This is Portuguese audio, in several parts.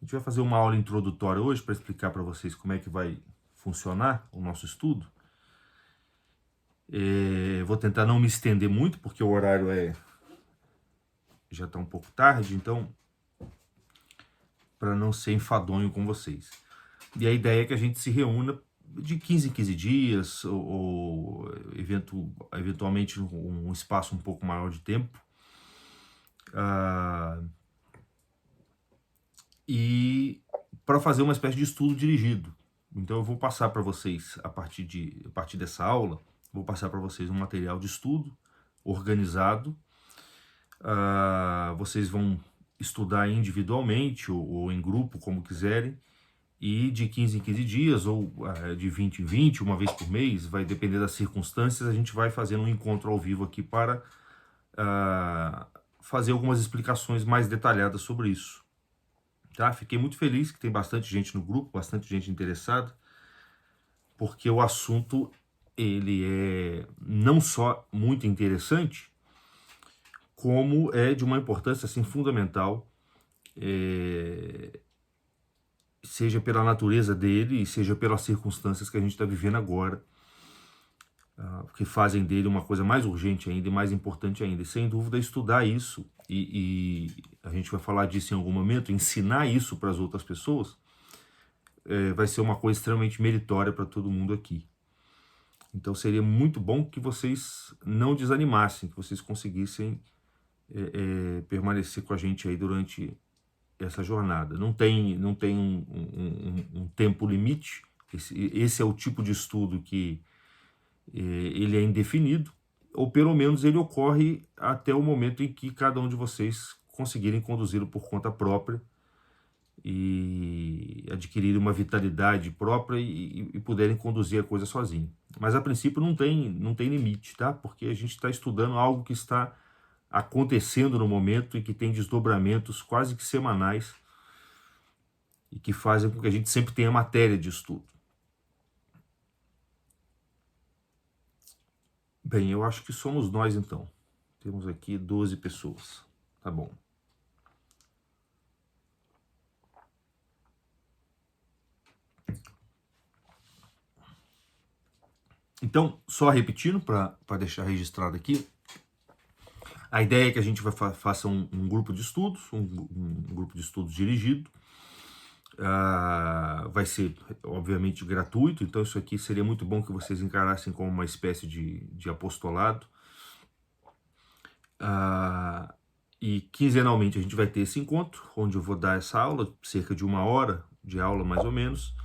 gente vai fazer uma aula introdutória hoje para explicar para vocês como é que vai funcionar o nosso estudo. Vou tentar não me estender muito, porque o horário já está um pouco tarde, então, para não ser enfadonho com vocês. E a ideia é que a gente se reúna de 15 em 15 dias, ou eventualmente um espaço um pouco maior de tempo. E para fazer uma espécie de estudo dirigido. Então eu vou passar para vocês, a partir dessa aula, vou passar para vocês um material de estudo organizado. Vocês vão estudar individualmente ou em grupo, como quiserem, e de 15 em 15 dias, ou de 20 em 20, uma vez por mês, vai depender das circunstâncias, a gente vai fazendo um encontro ao vivo aqui para fazer algumas explicações mais detalhadas sobre isso. Tá? Fiquei muito feliz que tem bastante gente no grupo, bastante gente interessada, porque o assunto ele é não só muito interessante, como é de uma importância assim, fundamental, seja pela natureza dele e seja pelas circunstâncias que a gente está vivendo agora, que fazem dele uma coisa mais urgente ainda e mais importante ainda. E sem dúvida estudar isso, e a gente vai falar disso em algum momento, ensinar isso para as outras pessoas, vai ser uma coisa extremamente meritória para todo mundo aqui. Então seria muito bom que vocês não desanimassem, que vocês conseguissem permanecer com a gente aí durante essa jornada. Não tem um tempo limite. Esse é o tipo de estudo que ele é indefinido, ou pelo menos ele ocorre até o momento em que cada um de vocês conseguirem conduzi-lo por conta própria e adquirir uma vitalidade própria e puderem conduzir a coisa sozinho. Mas a princípio não tem limite, tá? Porque a gente está estudando algo que está acontecendo no momento e que tem desdobramentos quase que semanais e que fazem com que a gente sempre tenha matéria de estudo. Bem, eu acho que somos nós então. Temos aqui 12 pessoas. Tá bom. Então, só repetindo para deixar registrado aqui, a ideia é que a gente faça um grupo de estudos, um grupo de estudos dirigido. Vai ser, obviamente, gratuito, então isso aqui seria muito bom que vocês encarassem como uma espécie de apostolado. E quinzenalmente a gente vai ter esse encontro, onde eu vou dar essa aula, cerca de 1 hora de aula mais ou menos,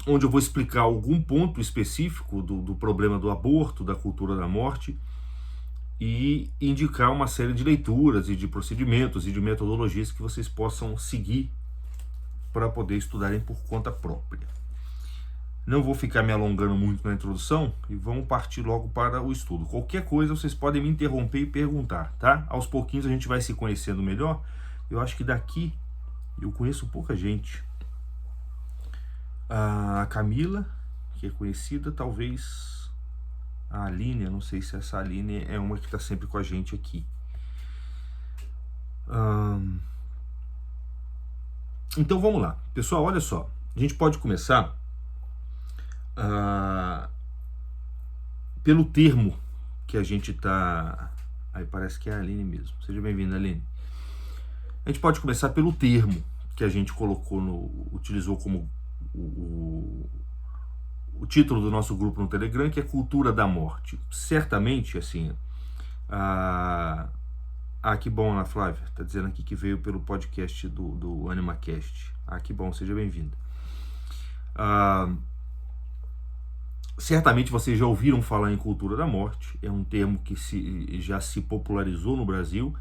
onde eu vou explicar algum ponto específico do problema do aborto, da cultura da morte, e indicar uma série de leituras e de procedimentos e de metodologias que vocês possam seguir para poder estudarem por conta própria. Não vou ficar me alongando muito na introdução e vamos partir logo para o estudo. Qualquer coisa vocês podem me interromper e perguntar, tá? Aos pouquinhos a gente vai se conhecendo melhor. Eu acho que daqui eu conheço pouca gente. A Camila, que é conhecida, talvez a Aline, eu não sei se essa Aline é uma que está sempre com a gente aqui. Então vamos lá. Pessoal, olha só. A gente pode começar pelo termo que a gente está... Aí parece que é a Aline mesmo. Seja bem-vinda, Aline. A gente pode começar pelo termo que a gente utilizou como o título do nosso grupo no Telegram, que é Cultura da Morte. Certamente, assim... que bom, Ana Flávia. Está dizendo aqui que veio pelo podcast do AnimaCast. Que bom, seja bem-vinda. Certamente vocês já ouviram falar em cultura da morte. É um termo que já se popularizou no Brasil,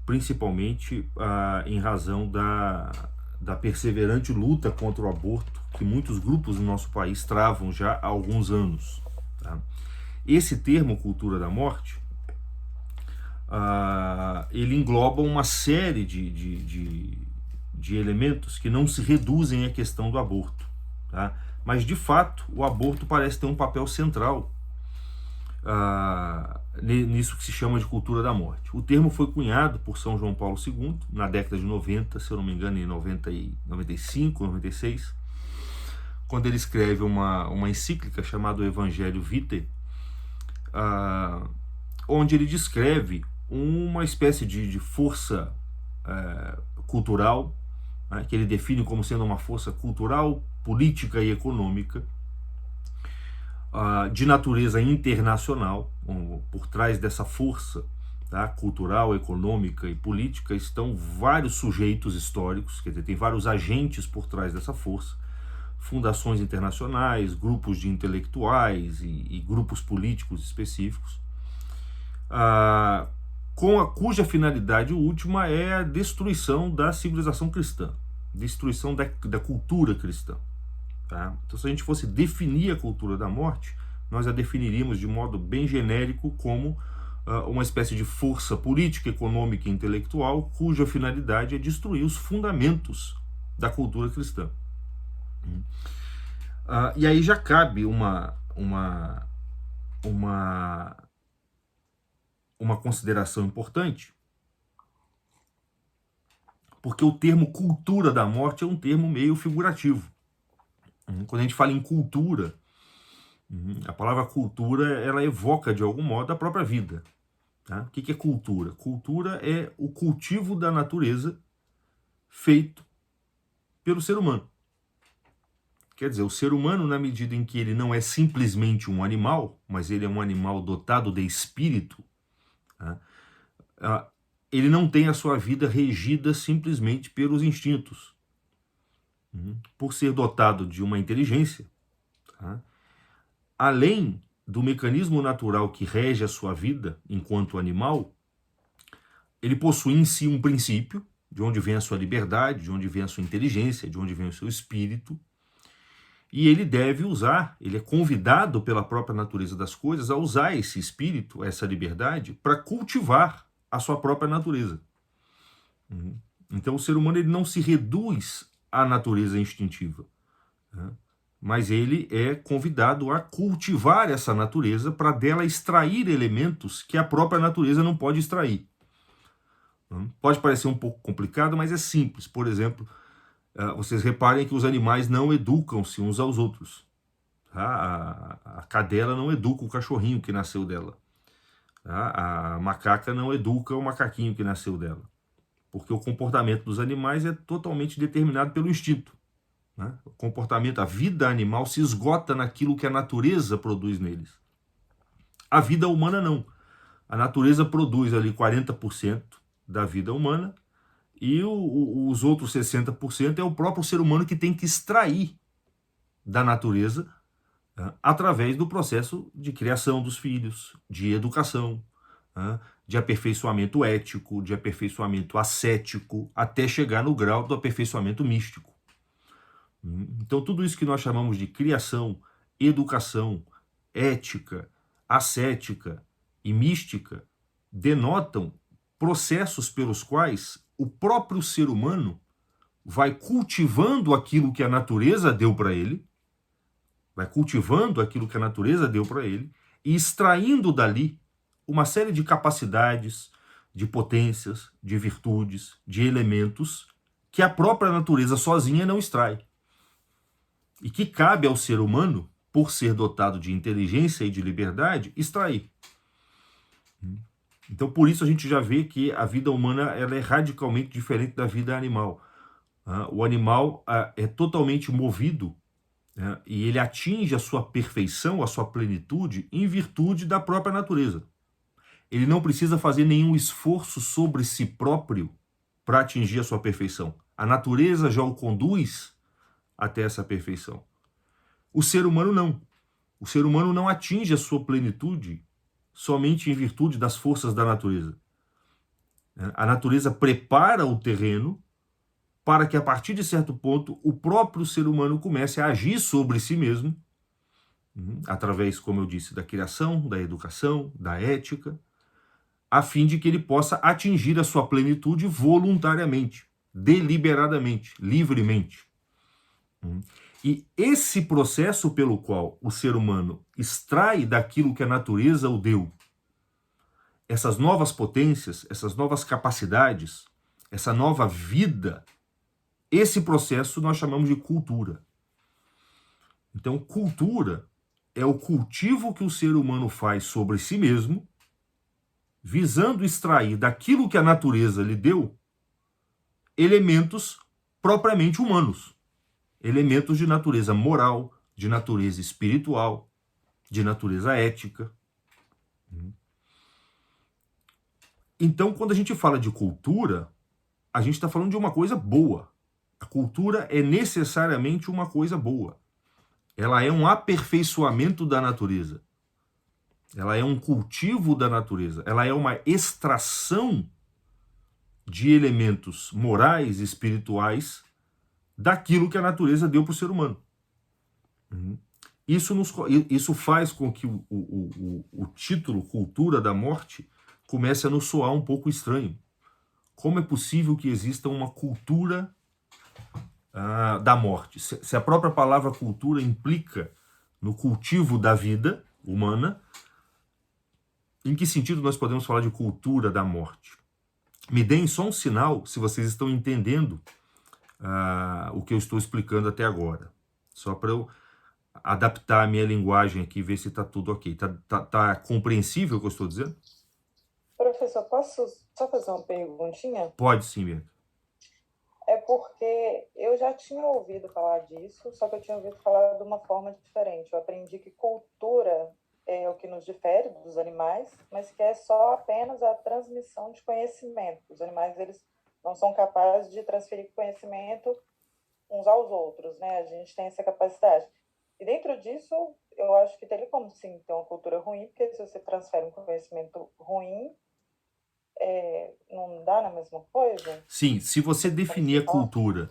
principalmente em razão da perseverante luta contra o aborto que muitos grupos no nosso país travam já há alguns anos. Tá? Esse termo, cultura da morte, ele engloba uma série de elementos que não se reduzem à questão do aborto. Tá? Mas, de fato, o aborto parece ter um papel central nisso que se chama de cultura da morte. O termo foi cunhado por São João Paulo II na década de 90, se eu não me engano, em 95, 96, quando ele escreve uma encíclica chamada Evangelho Vitae, onde ele descreve uma espécie de força cultural, né, que ele define como sendo uma força cultural, política e econômica, de natureza internacional. Por trás dessa força, tá, cultural, econômica e política estão vários sujeitos históricos, quer dizer, tem vários agentes por trás dessa força, fundações internacionais, grupos de intelectuais e grupos políticos específicos, cuja finalidade última é a destruição da civilização cristã, destruição da cultura cristã. Tá? Então, se a gente fosse definir a cultura da morte, nós a definiríamos de modo bem genérico como uma espécie de força política, econômica e intelectual cuja finalidade é destruir os fundamentos da cultura cristã. E aí já cabe uma consideração importante, porque o termo cultura da morte é um termo meio figurativo. Quando a gente fala em cultura, a palavra cultura, ela evoca de algum modo a própria vida. Tá? O que é cultura? Cultura é o cultivo da natureza feito pelo ser humano. Quer dizer, o ser humano, na medida em que ele não é simplesmente um animal, mas ele é um animal dotado de espírito, tá? Ele não tem a sua vida regida simplesmente pelos instintos. Por ser dotado de uma inteligência, tá? Além do mecanismo natural que rege a sua vida enquanto animal, ele possui em si um princípio, de onde vem a sua liberdade, de onde vem a sua inteligência, de onde vem o seu espírito, e ele deve usar, ele é convidado pela própria natureza das coisas a usar esse espírito, essa liberdade, para cultivar a sua própria natureza. Então o ser humano ele não se reduz à natureza instintiva, né? Mas ele é convidado a cultivar essa natureza para dela extrair elementos que a própria natureza não pode extrair. Pode parecer um pouco complicado, mas é simples. Por exemplo, vocês reparem que os animais não educam-se uns aos outros. Tá? A cadela não educa o cachorrinho que nasceu dela. Tá? A macaca não educa o macaquinho que nasceu dela. Porque o comportamento dos animais é totalmente determinado pelo instinto. Né? O comportamento, a vida animal se esgota naquilo que a natureza produz neles. A vida humana não. A natureza produz ali 40% da vida humana e os outros 60% é o próprio ser humano que tem que extrair da natureza, né, através do processo de criação dos filhos, de educação, né, de aperfeiçoamento ético, de aperfeiçoamento ascético, até chegar no grau do aperfeiçoamento místico. Então, tudo isso que nós chamamos de criação, educação, ética, ascética e mística denotam processos pelos quais o próprio ser humano vai cultivando aquilo que a natureza deu para ele, e extraindo dali uma série de capacidades, de potências, de virtudes, de elementos que a própria natureza sozinha não extrai. E que cabe ao ser humano, por ser dotado de inteligência e de liberdade, extrair. Então, por isso a gente já vê que a vida humana ela é radicalmente diferente da vida animal. O animal é totalmente movido, né, e ele atinge a sua perfeição, a sua plenitude, em virtude da própria natureza. Ele não precisa fazer nenhum esforço sobre si próprio para atingir a sua perfeição. A natureza já o conduz até essa perfeição. O ser humano não. O ser humano não atinge a sua plenitude somente em virtude das forças da natureza. A natureza prepara o terreno para que, a partir de certo ponto, o próprio ser humano comece a agir sobre si mesmo, através, como eu disse, da criação, da educação, da ética, a fim de que ele possa atingir a sua plenitude voluntariamente, deliberadamente, livremente. E esse processo pelo qual o ser humano extrai daquilo que a natureza o deu, essas novas potências, essas novas capacidades, essa nova vida, esse processo nós chamamos de cultura. Então, cultura é o cultivo que o ser humano faz sobre si mesmo, visando extrair daquilo que a natureza lhe deu elementos propriamente humanos, elementos de natureza moral, de natureza espiritual, de natureza ética. Então, quando a gente fala de cultura, a gente está falando de uma coisa boa. A cultura é necessariamente uma coisa boa. Ela é um aperfeiçoamento da natureza. Ela é um cultivo da natureza. Ela é uma extração de elementos morais e espirituais daquilo que a natureza deu para o ser humano. Isso faz com que o título Cultura da Morte comece a nos soar um pouco estranho. Como é possível que exista uma cultura da morte? Se a própria palavra cultura implica no cultivo da vida humana, em que sentido nós podemos falar de cultura da morte? Me deem só um sinal se vocês estão entendendo o que eu estou explicando até agora. Só para eu adaptar a minha linguagem aqui e ver se está tudo ok. Tá compreensível o que eu estou dizendo? Professor, posso só fazer uma perguntinha? Pode sim, Bianca. É porque eu já tinha ouvido falar disso, só que eu tinha ouvido falar de uma forma diferente. Eu aprendi que cultura é o que nos difere dos animais, mas que é só apenas a transmissão de conhecimento. Os animais, eles não são capazes de transferir conhecimento uns aos outros, né? A gente tem essa capacidade. E dentro disso, eu acho que teria como sim ter uma cultura ruim, porque se você transfere um conhecimento ruim, não dá na mesma coisa? Sim, se você definir a cultura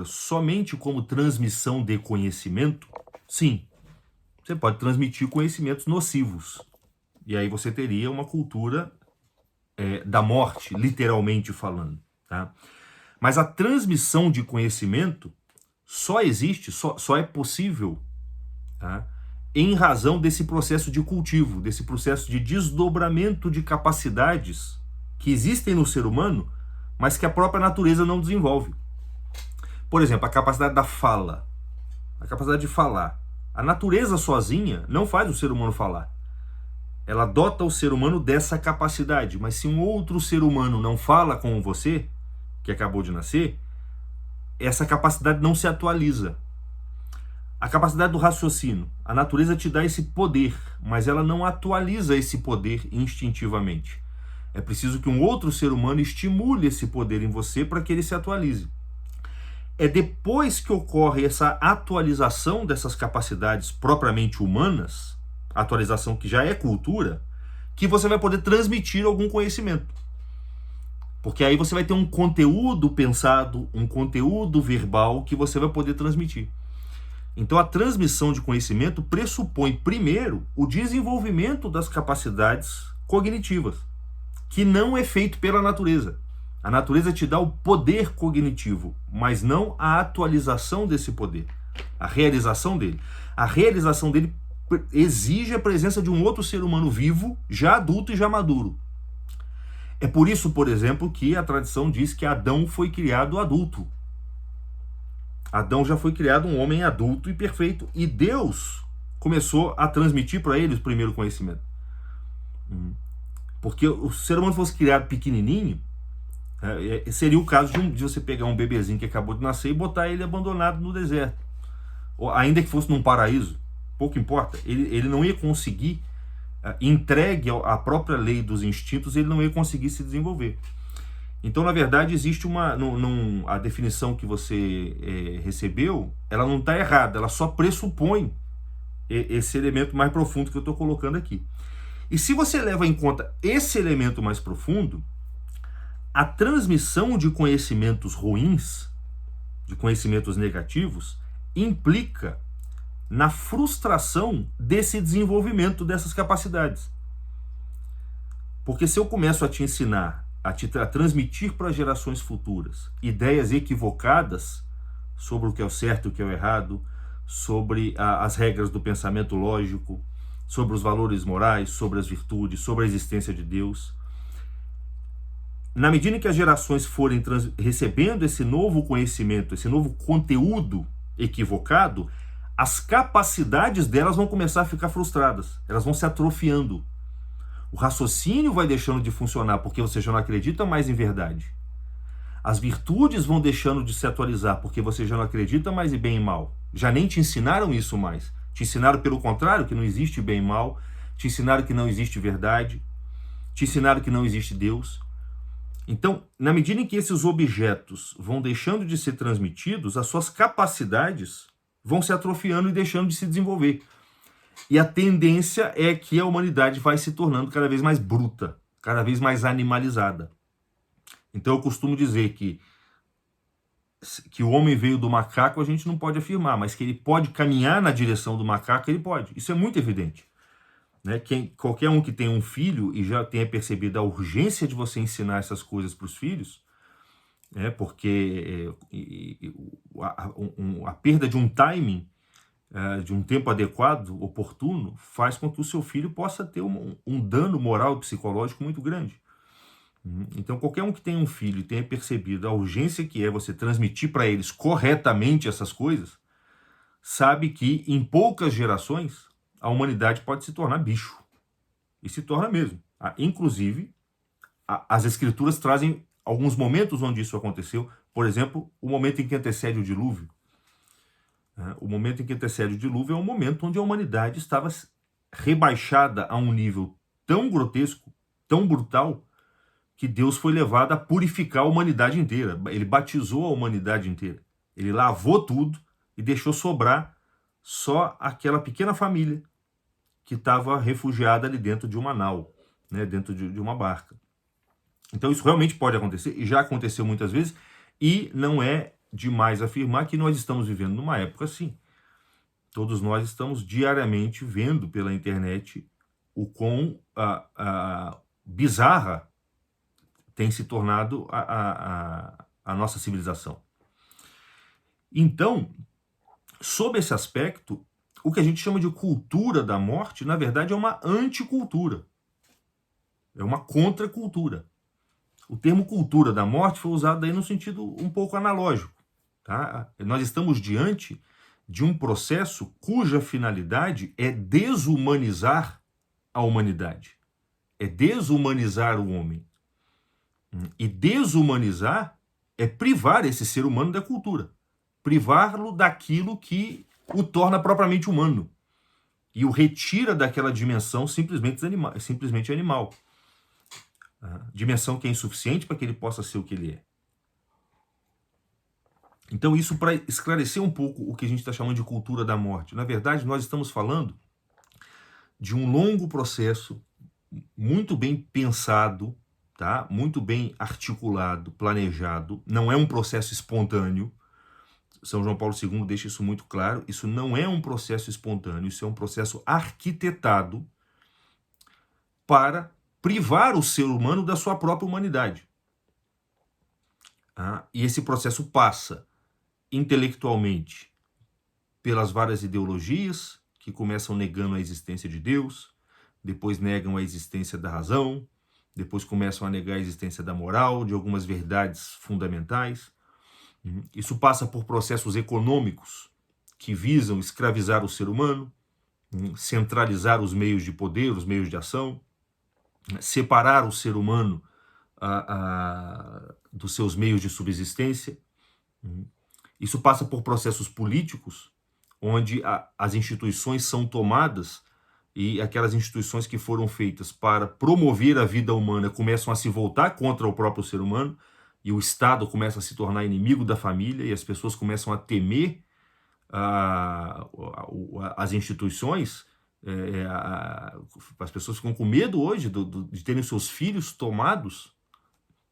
somente como transmissão de conhecimento, sim, você pode transmitir conhecimentos nocivos. E aí você teria uma cultura da morte, literalmente falando. Tá? Mas a transmissão de conhecimento só existe, só é possível, tá? Em razão desse processo de cultivo, desse processo de desdobramento de capacidades que existem no ser humano, mas que a própria natureza não desenvolve. Por exemplo, a capacidade da fala, a capacidade de falar. A natureza sozinha não faz o ser humano falar. Ela dota o ser humano dessa capacidade, mas se um outro ser humano não fala como você, que acabou de nascer, essa capacidade não se atualiza. A capacidade do raciocínio. A natureza te dá esse poder, mas ela não atualiza esse poder instintivamente. É preciso que um outro ser humano estimule esse poder em você para que ele se atualize. É depois que ocorre essa atualização dessas capacidades propriamente humanas, atualização que já é cultura, que você vai poder transmitir algum conhecimento. Porque aí você vai ter um conteúdo pensado, um conteúdo verbal que você vai poder transmitir. Então a transmissão de conhecimento pressupõe primeiro o desenvolvimento das capacidades cognitivas, que não é feito pela natureza. A natureza te dá o poder cognitivo, mas não a atualização desse poder, a realização dele. A realização dele exige a presença de um outro ser humano vivo, já adulto e já maduro. É por isso, por exemplo, que a tradição diz que Adão foi criado adulto. Adão já foi criado um homem adulto e perfeito, e Deus começou a transmitir para ele o primeiro conhecimento. Porque o ser humano fosse criado pequenininho, seria o caso de você pegar um bebezinho que acabou de nascer e botar ele abandonado no deserto. Ou ainda que fosse num paraíso, pouco importa, ele não ia conseguir, entregue à própria lei dos instintos, ele não ia conseguir se desenvolver. Então, na verdade, existe a definição que você recebeu, ela não está errada, ela só pressupõe esse elemento mais profundo que eu estou colocando aqui. E se você leva em conta esse elemento mais profundo, a transmissão de conhecimentos ruins, de conhecimentos negativos, implica na frustração desse desenvolvimento dessas capacidades. Porque se eu começo a te ensinar, a transmitir para gerações futuras ideias equivocadas sobre o que é o certo e o que é o errado, sobre as regras do pensamento lógico, sobre os valores morais, sobre as virtudes, sobre a existência de Deus. Na medida em que as gerações forem recebendo esse novo conhecimento, esse novo conteúdo equivocado, as capacidades delas vão começar a ficar frustradas, elas vão se atrofiando. O raciocínio vai deixando de funcionar porque você já não acredita mais em verdade. As virtudes vão deixando de se atualizar porque você já não acredita mais em bem e mal. Já nem te ensinaram isso mais. Te ensinaram pelo contrário, que não existe bem e mal. Te ensinaram que não existe verdade. Te ensinaram que não existe Deus. Então, na medida em que esses objetos vão deixando de ser transmitidos, as suas capacidades vão se atrofiando e deixando de se desenvolver. E a tendência é que a humanidade vai se tornando cada vez mais bruta, cada vez mais animalizada. Então eu costumo dizer que o homem veio do macaco a gente não pode afirmar, mas que ele pode caminhar na direção do macaco, ele pode. Isso é muito evidente. Né? Qualquer um que tenha um filho e já tenha percebido a urgência de você ensinar essas coisas para os filhos, porque a perda de um timing, de um tempo adequado, oportuno, faz com que o seu filho possa ter um dano moral e psicológico muito grande. Então, qualquer um que tenha um filho e tenha percebido a urgência que é você transmitir para eles corretamente essas coisas, sabe que em poucas gerações a humanidade pode se tornar bicho. E se torna mesmo. Inclusive, as escrituras trazem alguns momentos onde isso aconteceu. Por exemplo, o momento em que antecede o dilúvio. O momento em que antecede o dilúvio é um momento onde a humanidade estava rebaixada a um nível tão grotesco, tão brutal, que Deus foi levado a purificar a humanidade inteira. Ele batizou a humanidade inteira. Ele lavou tudo e deixou sobrar só aquela pequena família que estava refugiada ali dentro de uma nau, né, dentro de uma barca. Então isso realmente pode acontecer, e já aconteceu muitas vezes, e não é demais afirmar que nós estamos vivendo numa época assim. Todos nós estamos diariamente vendo pela internet o quão bizarra tem se tornado a nossa civilização. Então, sob esse aspecto, o que a gente chama de cultura da morte, na verdade, é uma anticultura. É uma contracultura. O termo cultura da morte foi usado aí no sentido um pouco analógico. Tá? Nós estamos diante de um processo cuja finalidade é desumanizar a humanidade. É desumanizar o homem. E desumanizar é privar esse ser humano da cultura. Privá-lo daquilo que o torna propriamente humano. E o retira daquela dimensão simplesmente animal. Dimensão que é insuficiente para que ele possa ser o que ele é. Então isso para esclarecer um pouco o que a gente está chamando de cultura da morte. Na verdade, nós estamos falando de um longo processo, muito bem pensado, tá? Muito bem articulado, planejado. Não é um processo espontâneo. São João Paulo II deixa isso muito claro. Isso não é um processo espontâneo, isso é um processo arquitetado para privar o ser humano da sua própria humanidade. E esse processo passa intelectualmente pelas várias ideologias que começam negando a existência de Deus, depois negam a existência da razão, depois começam a negar a existência da moral, de algumas verdades fundamentais. Isso passa por processos econômicos que visam escravizar o ser humano, centralizar os meios de poder, os meios de ação, separar o ser humano dos seus meios de subsistência. Isso passa por processos políticos, onde as instituições são tomadas e aquelas instituições que foram feitas para promover a vida humana começam a se voltar contra o próprio ser humano, e o Estado começa a se tornar inimigo da família, e as pessoas começam a temer as instituições. As pessoas ficam com medo hoje de terem seus filhos tomados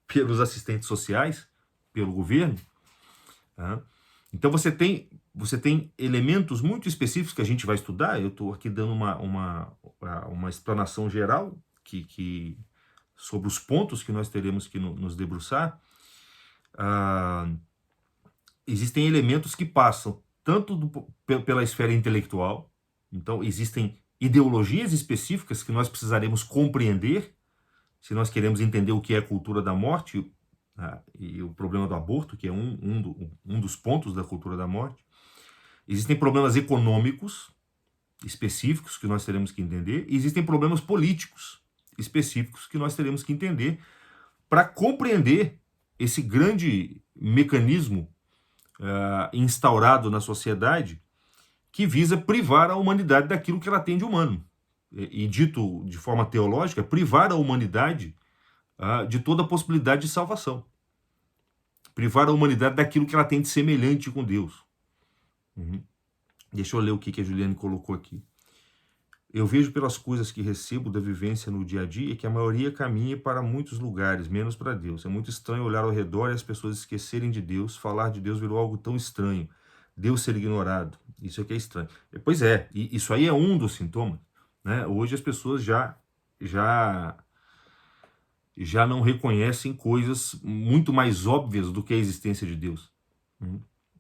pelos assistentes sociais, pelo governo. Então você tem elementos muito específicos que a gente vai estudar. Eu estou aqui dando uma explanação geral sobre os pontos que nós teremos que nos debruçar. existem elementos que passam tanto pela esfera intelectual, então existem ideologias específicas que nós precisaremos compreender se nós queremos entender o que é a cultura da morte, e o problema do aborto, que é um dos pontos da cultura da morte. Existem problemas econômicos específicos que nós teremos que entender, e existem problemas políticos específicos que nós teremos que entender para compreender esse grande mecanismo instaurado na sociedade que visa privar a humanidade daquilo que ela tem de humano. E dito de forma teológica, privar a humanidade de toda a possibilidade de salvação. Privar a humanidade daquilo que ela tem de semelhante com Deus. Deixa eu ler o que a Juliane colocou aqui. Eu vejo pelas coisas que recebo da vivência no dia a dia que a maioria caminha para muitos lugares, menos para Deus. É muito estranho olhar ao redor e as pessoas esquecerem de Deus. Falar de Deus virou algo tão estranho. Deus ser ignorado. Isso aqui é estranho. Pois é, e isso aí é um dos sintomas. Né? Hoje as pessoas já não reconhecem coisas muito mais óbvias do que a existência de Deus.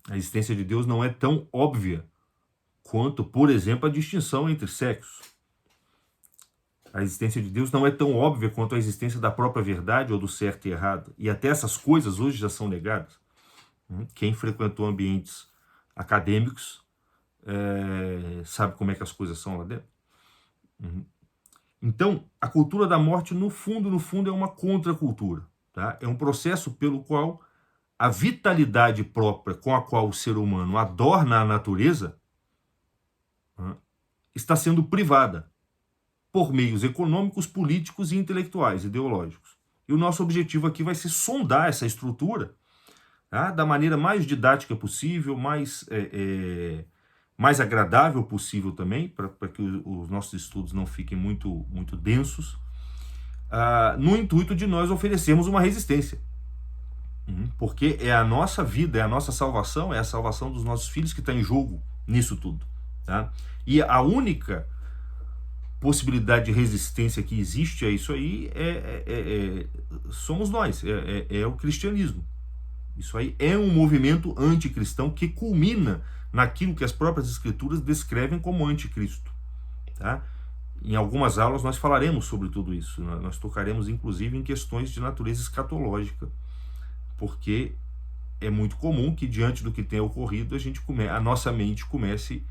A existência de Deus não é tão óbvia quanto, por exemplo, a distinção entre sexos. A existência de Deus não é tão óbvia quanto a existência da própria verdade ou do certo e errado. E até essas coisas hoje já são negadas. Quem frequentou ambientes acadêmicos sabe como é que as coisas são lá dentro. Então, a cultura da morte, no fundo, é uma contracultura. Tá? É um processo pelo qual a vitalidade própria com a qual o ser humano adorna a natureza está sendo privada por meios econômicos, políticos e intelectuais, ideológicos. E o nosso objetivo aqui vai ser sondar essa estrutura da maneira mais didática possível, mais agradável possível também, para que os nossos estudos não fiquem muito, muito densos, no intuito de nós oferecermos uma resistência. Porque é a nossa vida, é a nossa salvação, é a salvação dos nossos filhos que está em jogo nisso tudo. Tá? E a única possibilidade de resistência que existe a isso aí somos nós, é o cristianismo. Isso aí é um movimento anticristão que culmina naquilo que as próprias escrituras descrevem como anticristo. Tá? Em algumas aulas nós falaremos sobre tudo isso, nós tocaremos inclusive em questões de natureza escatológica, porque é muito comum que diante do que tem ocorrido a nossa mente comece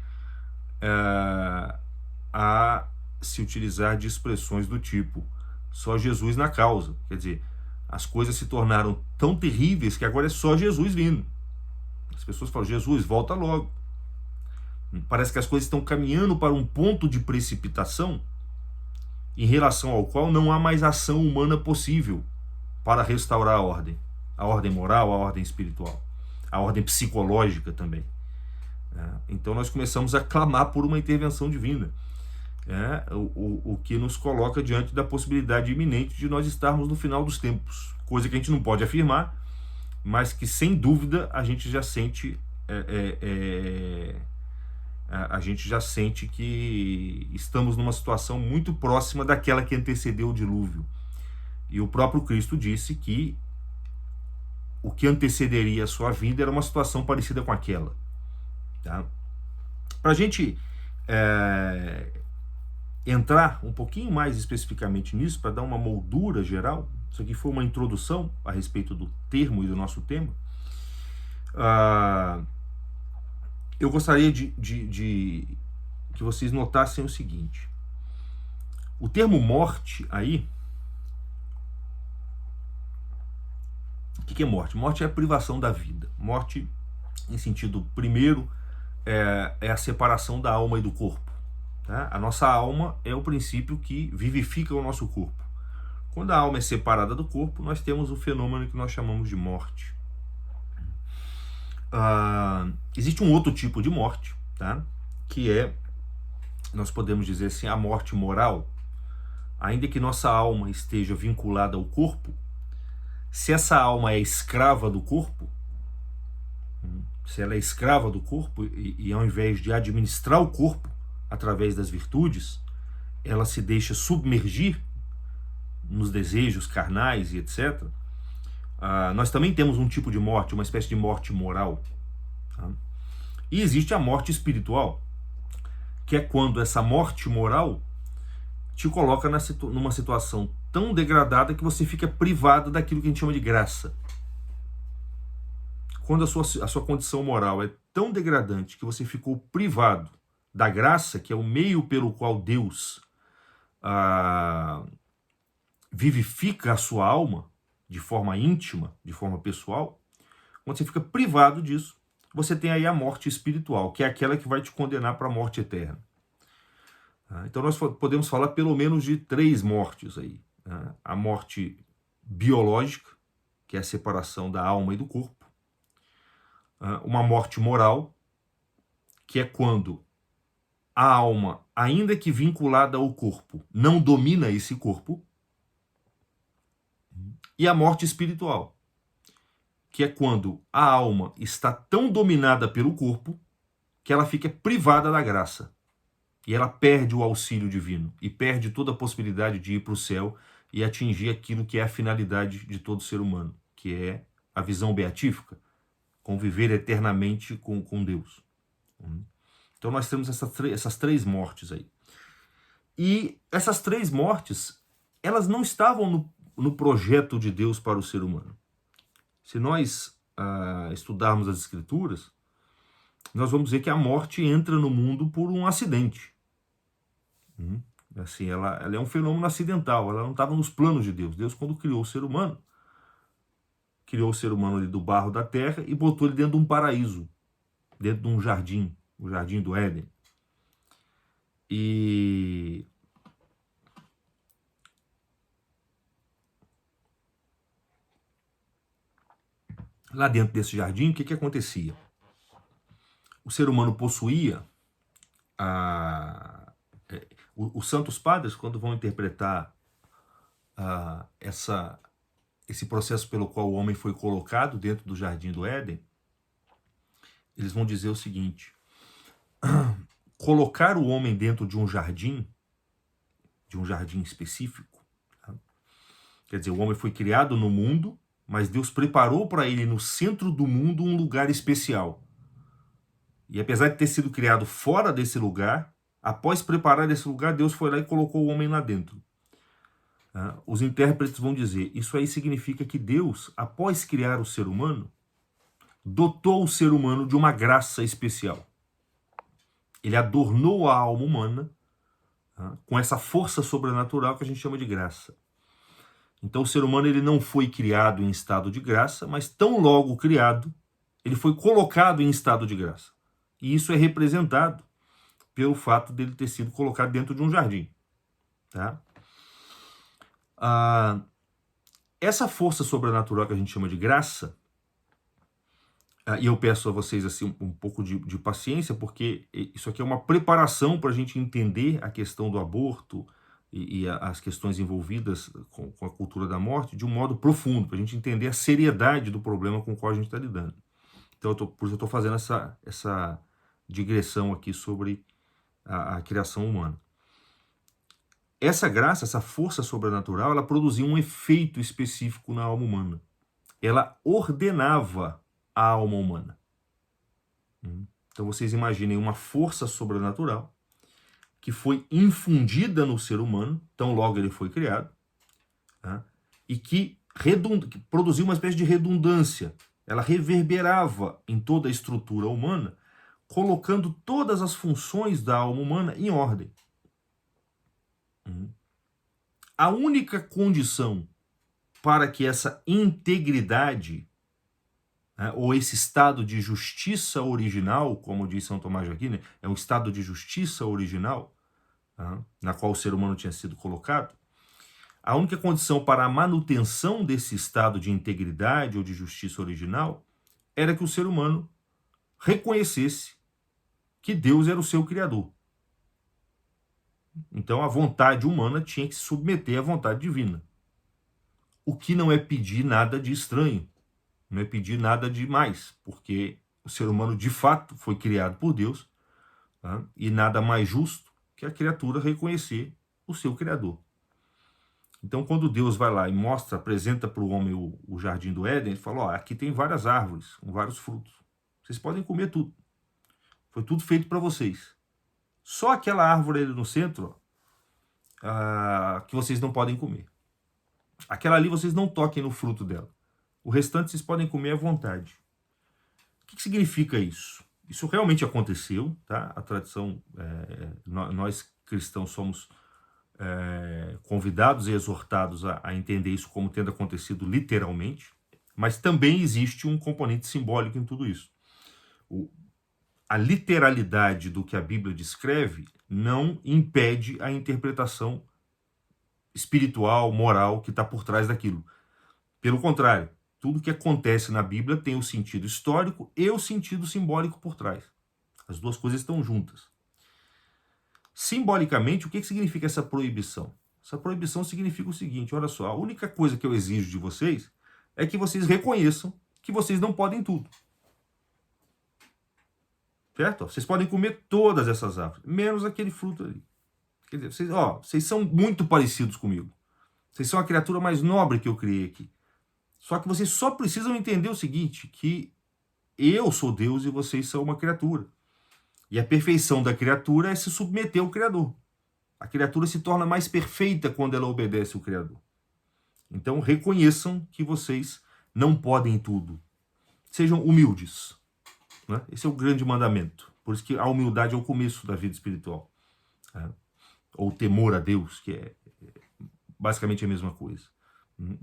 a se utilizar de expressões do tipo só Jesus na causa. Quer dizer, as coisas se tornaram tão terríveis que agora é só Jesus vindo. As pessoas falam, Jesus, volta logo. Parece que as coisas estão caminhando para um ponto de precipitação em relação ao qual não há mais ação humana possível para restaurar a ordem moral, a ordem espiritual, a ordem psicológica também. Então nós começamos a clamar por uma intervenção divina, o que nos coloca diante da possibilidade iminente de nós estarmos no final dos tempos, coisa que a gente não pode afirmar, mas que sem dúvida a gente já sente que estamos numa situação muito próxima daquela que antecedeu o dilúvio. E o próprio Cristo disse que o que antecederia a sua vinda era uma situação parecida com aquela. Tá? Para a gente entrar um pouquinho mais especificamente nisso, para dar uma moldura geral, isso aqui foi uma introdução a respeito do termo e do nosso tema, eu gostaria de que vocês notassem o seguinte: o termo morte aí, o que é morte? Morte é a privação da vida. Morte, em sentido primeiro, é a separação da alma e do corpo. Tá? A nossa alma é o princípio que vivifica o nosso corpo. Quando a alma é separada do corpo, nós temos o fenômeno que nós chamamos de morte. Existe um outro tipo de morte, tá? Que nós podemos dizer assim, a morte moral. Ainda que nossa alma esteja vinculada ao corpo, se essa alma é escrava do corpo, se ela é escrava do corpo e ao invés de administrar o corpo através das virtudes, ela se deixa submergir nos desejos carnais e etc., nós também temos um tipo de morte, uma espécie de morte moral. Tá? E existe a morte espiritual, que é quando essa morte moral te coloca numa situação tão degradada que você fica privado daquilo que a gente chama de graça. Quando a sua condição moral é tão degradante que você ficou privado da graça, que é o meio pelo qual Deus vivifica a sua alma de forma íntima, de forma pessoal, quando você fica privado disso, você tem aí a morte espiritual, que é aquela que vai te condenar para a morte eterna. Então nós podemos falar pelo menos de 3 mortes aí. A morte biológica, que é a separação da alma e do corpo. Uma morte moral, que é quando a alma, ainda que vinculada ao corpo, não domina esse corpo. E a morte espiritual, que é quando a alma está tão dominada pelo corpo que ela fica privada da graça. E ela perde o auxílio divino e perde toda a possibilidade de ir para o céu e atingir aquilo que é a finalidade de todo ser humano, que é a visão beatífica, conviver eternamente com Deus. Então nós temos essas 3 mortes aí. E essas 3 mortes, elas não estavam no projeto de Deus para o ser humano. Se nós estudarmos as Escrituras, nós vamos ver que a morte entra no mundo por um acidente. Assim, ela é um fenômeno acidental, ela não estava nos planos de Deus. Deus, quando criou o ser humano ali do barro da terra e botou ele dentro de um paraíso, dentro de um jardim, o jardim do Éden. E lá dentro desse jardim, o que acontecia? O ser humano possuía os santos padres, quando vão interpretar esse processo pelo qual o homem foi colocado dentro do jardim do Éden, eles vão dizer o seguinte: colocar o homem dentro de um jardim específico, tá? Quer dizer, o homem foi criado no mundo, mas Deus preparou para ele no centro do mundo um lugar especial. E apesar de ter sido criado fora desse lugar, após preparar esse lugar, Deus foi lá e colocou o homem lá dentro. Os intérpretes vão dizer, isso aí significa que Deus, após criar o ser humano, dotou o ser humano de uma graça especial. Ele adornou a alma humana com essa força sobrenatural que a gente chama de graça. Então o ser humano ele não foi criado em estado de graça, mas tão logo criado, ele foi colocado em estado de graça. E isso é representado pelo fato dele ter sido colocado dentro de um jardim. Tá? Essa força sobrenatural que a gente chama de graça, e eu peço a vocês assim, um pouco de paciência, porque isso aqui é uma preparação para a gente entender a questão do aborto e as questões envolvidas com a cultura da morte de um modo profundo, para a gente entender a seriedade do problema com o qual a gente está lidando. Então, por isso eu estou fazendo essa digressão aqui sobre a criação humana. Essa graça, essa força sobrenatural, ela produzia um efeito específico na alma humana. Ela ordenava a alma humana. Então vocês imaginem uma força sobrenatural que foi infundida no ser humano, tão logo ele foi criado, e que produziu uma espécie de redundância. Ela reverberava em toda a estrutura humana, colocando todas as funções da alma humana em ordem. A única condição para que essa integridade, ou esse estado de justiça original, como diz São Tomás de Aquino, é um estado de justiça original, na qual o ser humano tinha sido colocado, a única condição para a manutenção desse estado de integridade ou de justiça original era que o ser humano reconhecesse que Deus era o seu criador. Então a vontade humana tinha que se submeter à vontade divina. O que não é pedir nada de estranho, não é pedir nada de mais, porque o ser humano de fato foi criado por Deus, e nada mais justo que a criatura reconhecer o seu criador. Então quando Deus vai lá e apresenta para o homem o jardim do Éden, ele fala, aqui tem várias árvores, com vários frutos. Vocês podem comer tudo. Foi tudo feito para vocês. Só aquela árvore ali no centro, que vocês não podem comer. Aquela ali vocês não toquem no fruto dela. O restante vocês podem comer à vontade. O que significa isso? Isso realmente aconteceu, tá? A tradição, nós cristãos somos convidados e exortados a entender isso como tendo acontecido literalmente, mas também existe um componente simbólico em tudo isso. A literalidade do que a Bíblia descreve não impede a interpretação espiritual, moral que está por trás daquilo. Pelo contrário, tudo que acontece na Bíblia tem o sentido histórico e o sentido simbólico por trás. As duas coisas estão juntas. Simbolicamente, o que significa essa proibição? Essa proibição significa o seguinte, olha só, a única coisa que eu exijo de vocês é que vocês reconheçam que vocês não podem tudo. Certo? Vocês podem comer todas essas árvores, menos aquele fruto ali. Quer dizer, vocês são muito parecidos comigo. Vocês são a criatura mais nobre que eu criei aqui. Só que vocês só precisam entender o seguinte, que eu sou Deus e vocês são uma criatura. E a perfeição da criatura é se submeter ao Criador. A criatura se torna mais perfeita quando ela obedece ao Criador. Então reconheçam que vocês não podem tudo. Sejam humildes. Né? Esse é o grande mandamento. Por isso que a humildade é o começo da vida espiritual. Ou temor a Deus, que é basicamente a mesma coisa.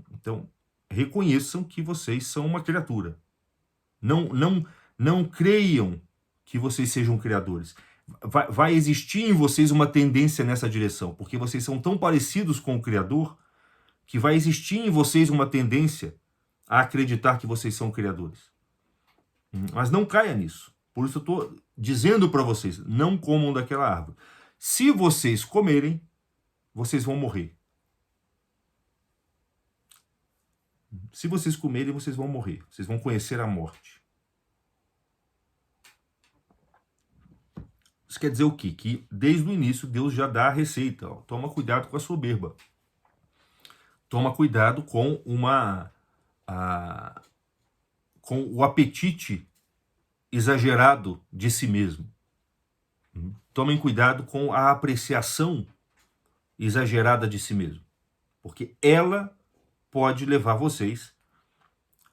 Então, reconheçam que vocês são uma criatura. Não creiam que vocês sejam criadores. Vai existir em vocês uma tendência nessa direção, porque vocês são tão parecidos com o Criador, que vai existir em vocês uma tendência a acreditar que vocês são criadores. Mas não caia nisso. Por isso eu estou dizendo para vocês, não comam daquela árvore. Se vocês comerem, vocês vão morrer. Se vocês comerem, vocês vão morrer. Vocês vão conhecer a morte. Isso quer dizer o quê? Que desde o início Deus já dá a receita. Toma cuidado com a soberba. Toma cuidado com com o apetite exagerado de si mesmo. Tomem cuidado com a apreciação exagerada de si mesmo. Porque ela pode levar vocês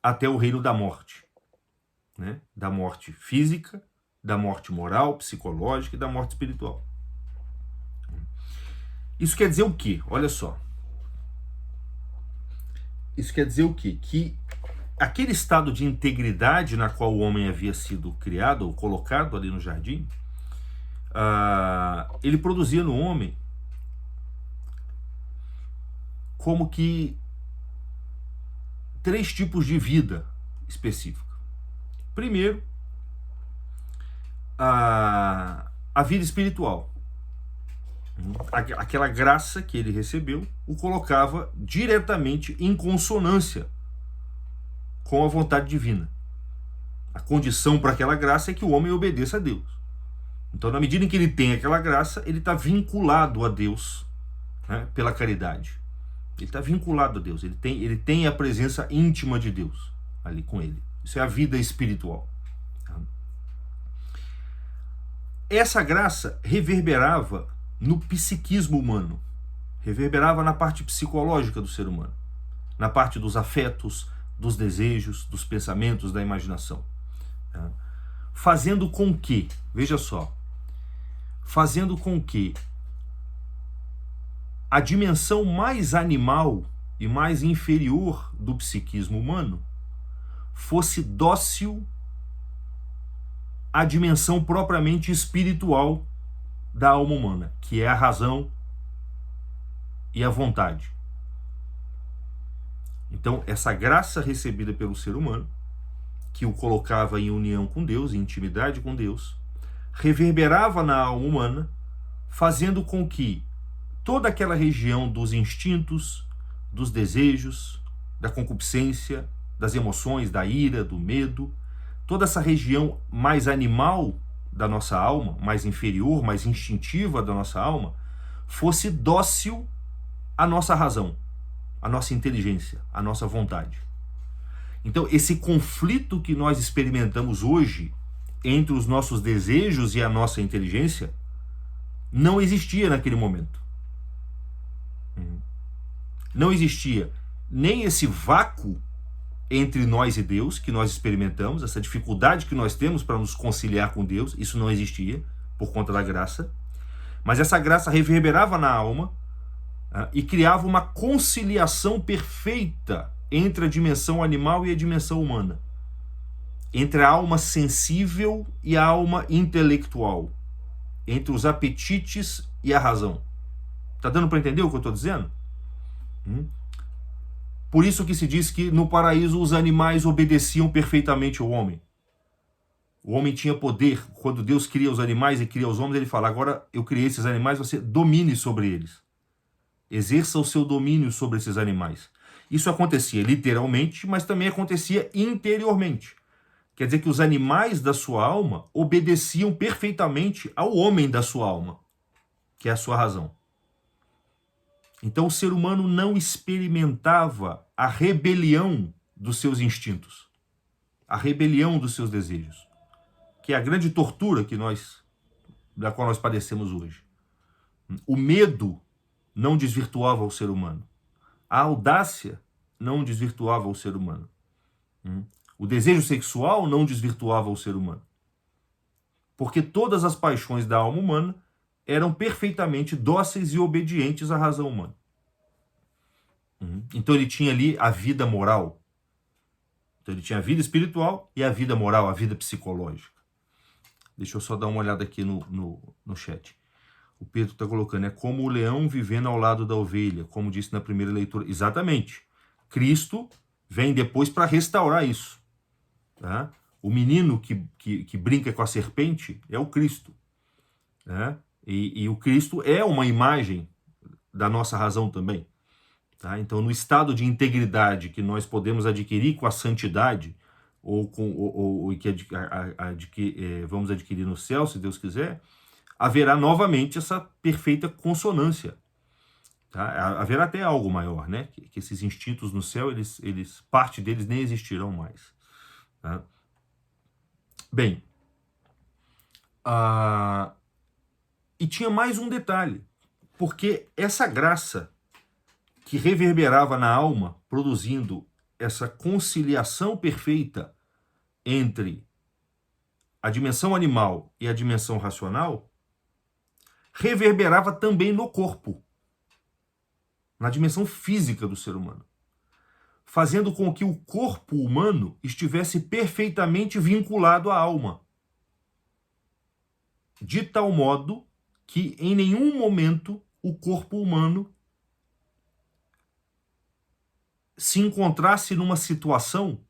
até o reino da morte. Né? Da morte física, da morte moral, psicológica e da morte espiritual. Isso quer dizer o quê? Olha só. Isso quer dizer o quê? Que aquele estado de integridade na qual o homem havia sido criado ou colocado ali no jardim, ele produzia no homem como que 3 tipos de vida específica. Primeiro, a vida espiritual. Aquela graça que ele recebeu o colocava diretamente em consonância com a vontade divina. A condição para aquela graça é que o homem obedeça a Deus. Então, na medida em que ele tem aquela graça, ele está vinculado a Deus, né, pela caridade. Ele está vinculado a Deus, ele tem a presença íntima de Deus ali com ele. Isso é a vida espiritual. Essa graça reverberava no psiquismo humano, reverberava na parte psicológica do ser humano, na parte dos afetos, dos desejos, dos pensamentos, da imaginação. Fazendo com que, veja só, fazendo com que a dimensão mais animal e mais inferior do psiquismo humano fosse dócil à dimensão propriamente espiritual da alma humana, que é a razão e a vontade. Então, essa graça recebida pelo ser humano, que o colocava em união com Deus, em intimidade com Deus, reverberava na alma humana, fazendo com que toda aquela região dos instintos, dos desejos, da concupiscência, das emoções, da ira, do medo, toda essa região mais animal da nossa alma, mais inferior, mais instintiva da nossa alma, fosse dócil à nossa razão, à nossa inteligência, à nossa vontade. Então, esse conflito que nós experimentamos hoje entre os nossos desejos e a nossa inteligência não existia naquele momento. Não existia nem esse vácuo entre nós e Deus que nós experimentamos, essa dificuldade que nós temos para nos conciliar com Deus, isso não existia por conta da graça, mas essa graça reverberava na alma e criava uma conciliação perfeita entre a dimensão animal e a dimensão humana, entre a alma sensível e a alma intelectual, entre os apetites e a razão. Tá dando para entender o que eu estou dizendo? Por isso que se diz que no paraíso os animais obedeciam perfeitamente ao homem. O homem tinha poder. Quando Deus cria os animais e cria os homens, ele fala: agora eu criei esses animais, você domine sobre eles. Exerça o seu domínio sobre esses animais. Isso acontecia literalmente, mas também acontecia interiormente. Quer dizer que os animais da sua alma obedeciam perfeitamente ao homem da sua alma, que é a sua razão. Então o ser humano não experimentava a rebelião dos seus instintos, a rebelião dos seus desejos, que é a grande tortura da qual nós padecemos hoje. O medo não desvirtuava o ser humano. A audácia não desvirtuava o ser humano. O desejo sexual não desvirtuava o ser humano. Porque todas as paixões da alma humana eram perfeitamente dóceis e obedientes à razão humana. Então ele tinha ali a vida moral. Então ele tinha a vida espiritual e a vida moral, a vida psicológica. Deixa eu só dar uma olhada aqui no chat. O Pedro está colocando, é como o leão vivendo ao lado da ovelha, como disse na primeira leitura. Exatamente. Cristo vem depois para restaurar isso. Tá? O menino que brinca com a serpente é o Cristo. Né? E o Cristo é uma imagem da nossa razão também. Tá? Então, no estado de integridade que nós podemos adquirir com a santidade, ou que vamos adquirir no céu, se Deus quiser, haverá novamente essa perfeita consonância. Tá? Haverá até algo maior, né? Que esses instintos no céu, parte deles nem existirão mais. Tá? Bem, e tinha mais um detalhe, porque essa graça que reverberava na alma, produzindo essa conciliação perfeita entre a dimensão animal e a dimensão racional, reverberava também no corpo, na dimensão física do ser humano, fazendo com que o corpo humano estivesse perfeitamente vinculado à alma, de tal modo que em nenhum momento o corpo humano se encontrasse numa situação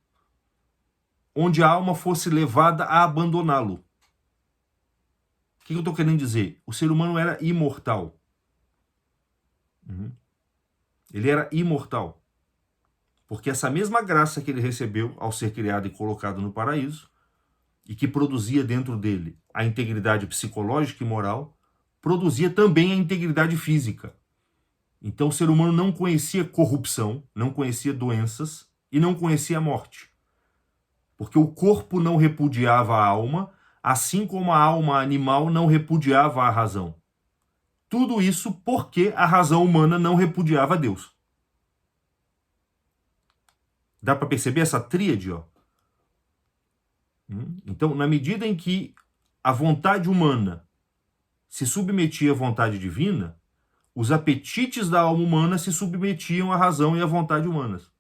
onde a alma fosse levada a abandoná-lo. O que eu estou querendo dizer? O ser humano era imortal. Ele era imortal. Porque essa mesma graça que ele recebeu ao ser criado e colocado no paraíso, e que produzia dentro dele a integridade psicológica e moral, produzia também a integridade física. Então o ser humano não conhecia corrupção, não conhecia doenças e não conhecia a morte. Porque o corpo não repudiava a alma, assim como a alma animal não repudiava a razão. Tudo isso porque a razão humana não repudiava Deus. Dá para perceber essa tríade, ó? Então, na medida em que a vontade humana se submetia à vontade divina, os apetites da alma humana se submetiam à razão e à vontade humanas.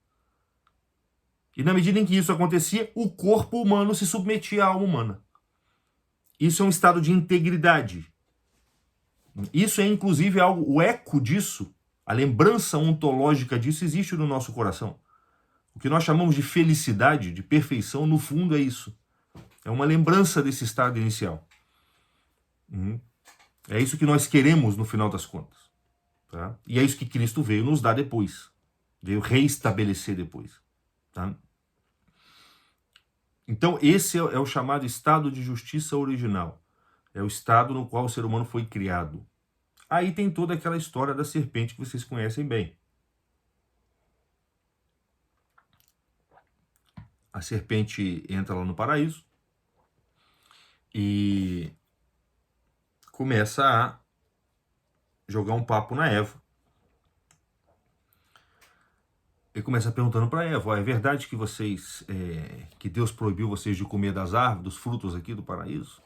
E na medida em que isso acontecia, o corpo humano se submetia à alma humana. Isso é um estado de integridade. Isso é, inclusive, algo, o eco disso, a lembrança ontológica disso existe no nosso coração. O que nós chamamos de felicidade, de perfeição, no fundo é isso. É uma lembrança desse estado inicial. É isso que nós queremos no final das contas. Tá? E é isso que Cristo veio nos dar depois. Veio reestabelecer depois. Tá? Então esse é o chamado estado de justiça original. É o estado no qual o ser humano foi criado. Aí tem toda aquela história da serpente que vocês conhecem bem. A serpente entra lá no paraíso e começa a jogar um papo na Eva. Ele começa perguntando para Eva: ó, é verdade que que Deus proibiu vocês de comer das árvores, dos frutos aqui do paraíso?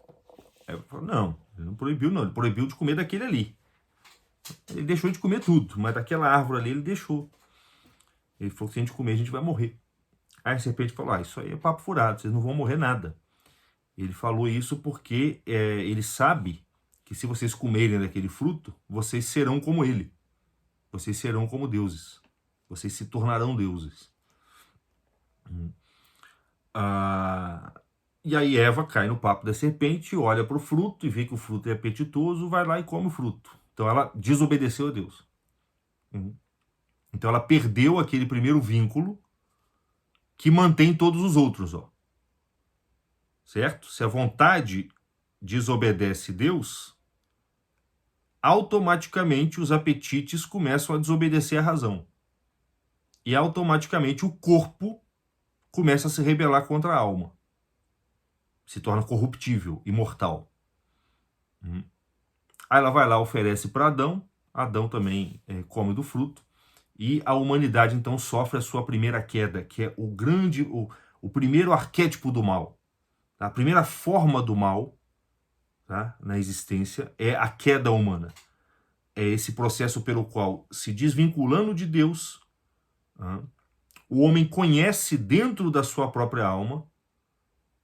Eva falou: não, ele não proibiu, não. Ele proibiu de comer daquele ali. Ele deixou de comer tudo, mas daquela árvore ali ele deixou. Ele falou que se a gente comer, a gente vai morrer. Aí a serpente falou: isso aí é papo furado, vocês não vão morrer nada. Ele falou isso porque ele sabe que se vocês comerem daquele fruto, vocês serão como ele. Vocês serão como deuses. Vocês se tornarão deuses. E aí Eva cai no papo da serpente, olha para o fruto e vê que o fruto é apetitoso, vai lá e come o fruto. Então ela desobedeceu a Deus. Então ela perdeu aquele primeiro vínculo que mantém todos os outros, ó. Certo? Se a vontade desobedece Deus, automaticamente os apetites começam a desobedecer a razão. E automaticamente o corpo começa a se rebelar contra a alma. Se torna corruptível, imortal. Aí ela vai lá, oferece para Adão. Adão também come do fruto. E a humanidade então sofre a sua primeira queda, que é o primeiro arquétipo do mal. A primeira forma do mal, tá, na existência é a queda humana. É esse processo pelo qual, se desvinculando de Deus, o homem conhece dentro da sua própria alma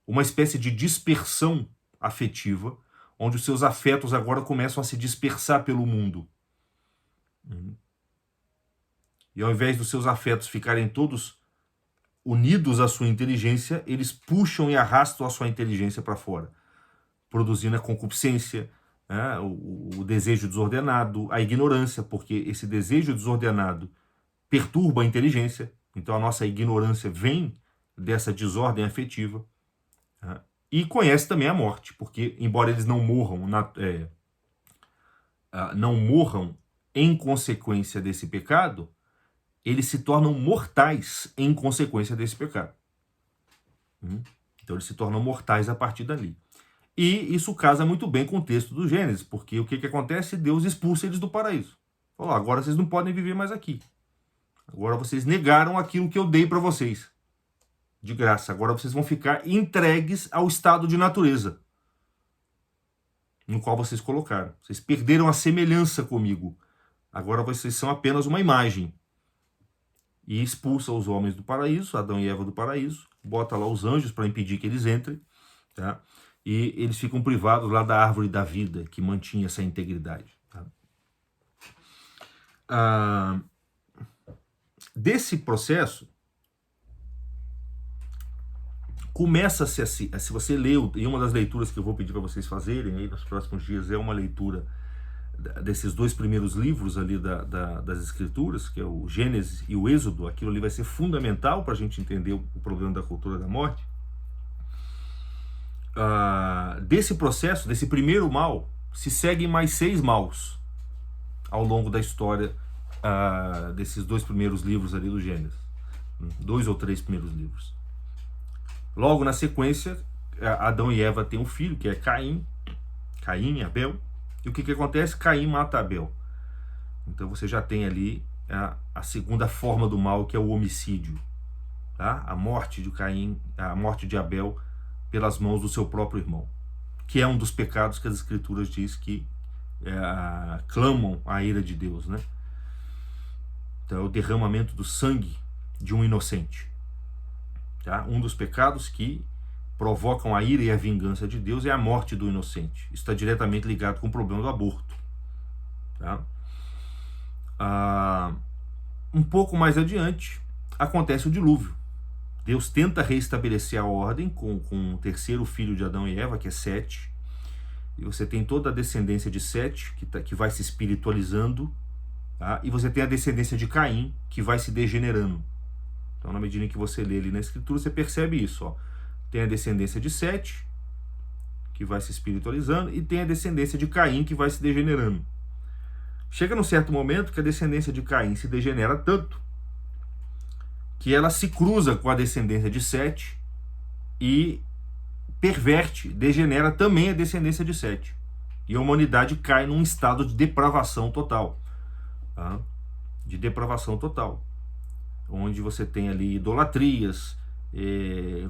uma espécie de dispersão afetiva, onde os seus afetos agora começam a se dispersar pelo mundo. E ao invés dos seus afetos ficarem todos unidos à sua inteligência, eles puxam e arrastam a sua inteligência para fora, produzindo a concupiscência, o desejo desordenado, a ignorância, porque esse desejo desordenado perturba a inteligência. Então a nossa ignorância vem dessa desordem afetiva. E conhece também a morte, porque embora eles não morram, não morram em consequência desse pecado, eles se tornam mortais em consequência desse pecado. Então eles se tornam mortais a partir dali. E isso casa muito bem com o texto do Gênesis, porque o que acontece? Deus expulsa eles do paraíso. Falou: agora vocês não podem viver mais aqui. Agora vocês negaram aquilo que eu dei para vocês de graça. Agora vocês vão ficar entregues ao estado de natureza no qual vocês colocaram. Vocês perderam a semelhança comigo. Agora vocês são apenas uma imagem. E expulsa os homens do paraíso, Adão e Eva do paraíso, bota lá os anjos para impedir que eles entrem, tá? E eles ficam privados lá da árvore da vida, que mantinha essa integridade. Tá? Desse processo, começa-se assim, se você leu, e uma das leituras que eu vou pedir para vocês fazerem aí nos próximos dias é uma leitura desses dois primeiros livros ali das Escrituras, que é o Gênesis e o Êxodo. Aquilo ali vai ser fundamental para a gente entender o problema da cultura da morte. Desse processo, desse primeiro mal, se seguem mais 6 maus ao longo da história desses dois primeiros livros ali do Gênesis. 2 ou 3 primeiros livros. Logo na sequência, Adão e Eva têm um filho, que é Caim e Abel. E o que acontece? Caim mata Abel. Então você já tem ali a segunda forma do mal, que é o homicídio. Tá? A morte de Caim, a morte de Abel pelas mãos do seu próprio irmão. Que é um dos pecados que as Escrituras diz que clamam a ira de Deus. Né? Então é o derramamento do sangue de um inocente. Tá? Um dos pecados que provocam a ira e a vingança de Deus é a morte do inocente. Isso está diretamente ligado com o problema do aborto. Tá? Um pouco mais adiante, acontece o dilúvio. Deus tenta reestabelecer a ordem com o terceiro filho de Adão e Eva, que é Sete. E você tem toda a descendência de Sete, que vai se espiritualizando. Tá? E você tem a descendência de Caim, que vai se degenerando. Então, na medida em que você lê ali na Escritura, você percebe isso. Ó. Tem a descendência de Sete, que vai se espiritualizando, e tem a descendência de Caim, que vai se degenerando. Chega num certo momento que a descendência de Caim se degenera tanto que ela se cruza com a descendência de Sete e perverte, degenera também a descendência de Sete. E a humanidade cai num estado de depravação total. Tá? De depravação total. Onde você tem ali idolatrias,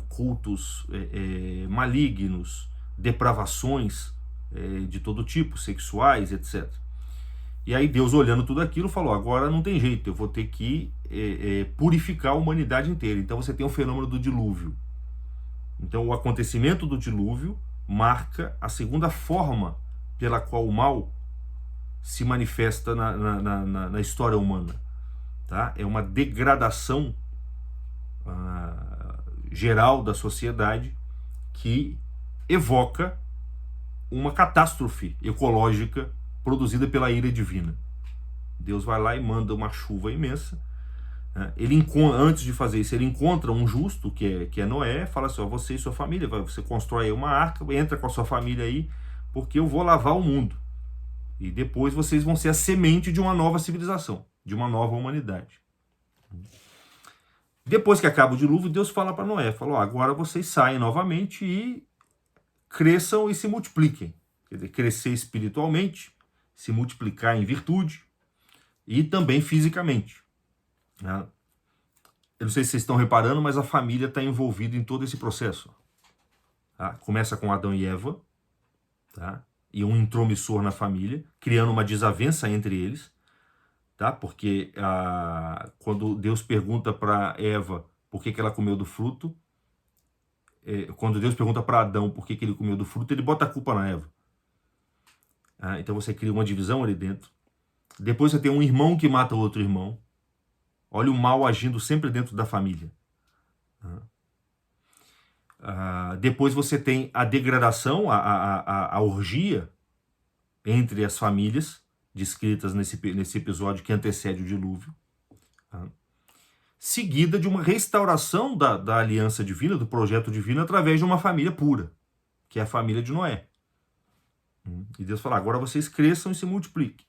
cultos malignos, depravações de todo tipo, sexuais, etc. E aí Deus, olhando tudo aquilo, falou, agora não tem jeito, eu vou ter que purificar a humanidade inteira. Então você tem o fenômeno do dilúvio. Então o acontecimento do dilúvio marca a segunda forma pela qual o mal se manifesta na história humana. Tá? É uma degradação geral da sociedade que evoca uma catástrofe ecológica produzida pela ira divina. Deus vai lá e manda uma chuva imensa. Antes de fazer isso, ele encontra um justo, que é Noé, fala assim, você e sua família, você constrói aí uma arca, entra com a sua família aí, porque eu vou lavar o mundo. E depois vocês vão ser a semente de uma nova civilização, de uma nova humanidade. Depois que acaba o dilúvio, Deus fala para Noé, falou, agora vocês saem novamente e cresçam e se multipliquem. Quer dizer, crescer espiritualmente, se multiplicar em virtude e também fisicamente. Eu não sei se vocês estão reparando, mas a família está envolvida em todo esse processo. Começa com Adão e Eva, e um intromissor na família, criando uma desavença entre eles, porque quando Deus pergunta para Eva por que ela comeu do fruto, quando Deus pergunta para Adão por que ele comeu do fruto, ele bota a culpa na Eva. Então você cria uma divisão ali dentro. Depois você tem um irmão que mata outro irmão. Olha o mal agindo sempre dentro da família. Depois você tem a degradação, a orgia entre as famílias, descritas nesse episódio que antecede o dilúvio. Seguida de uma restauração da aliança divina, do projeto divino, através de uma família pura, que é a família de Noé. E Deus fala, agora vocês cresçam e se multipliquem.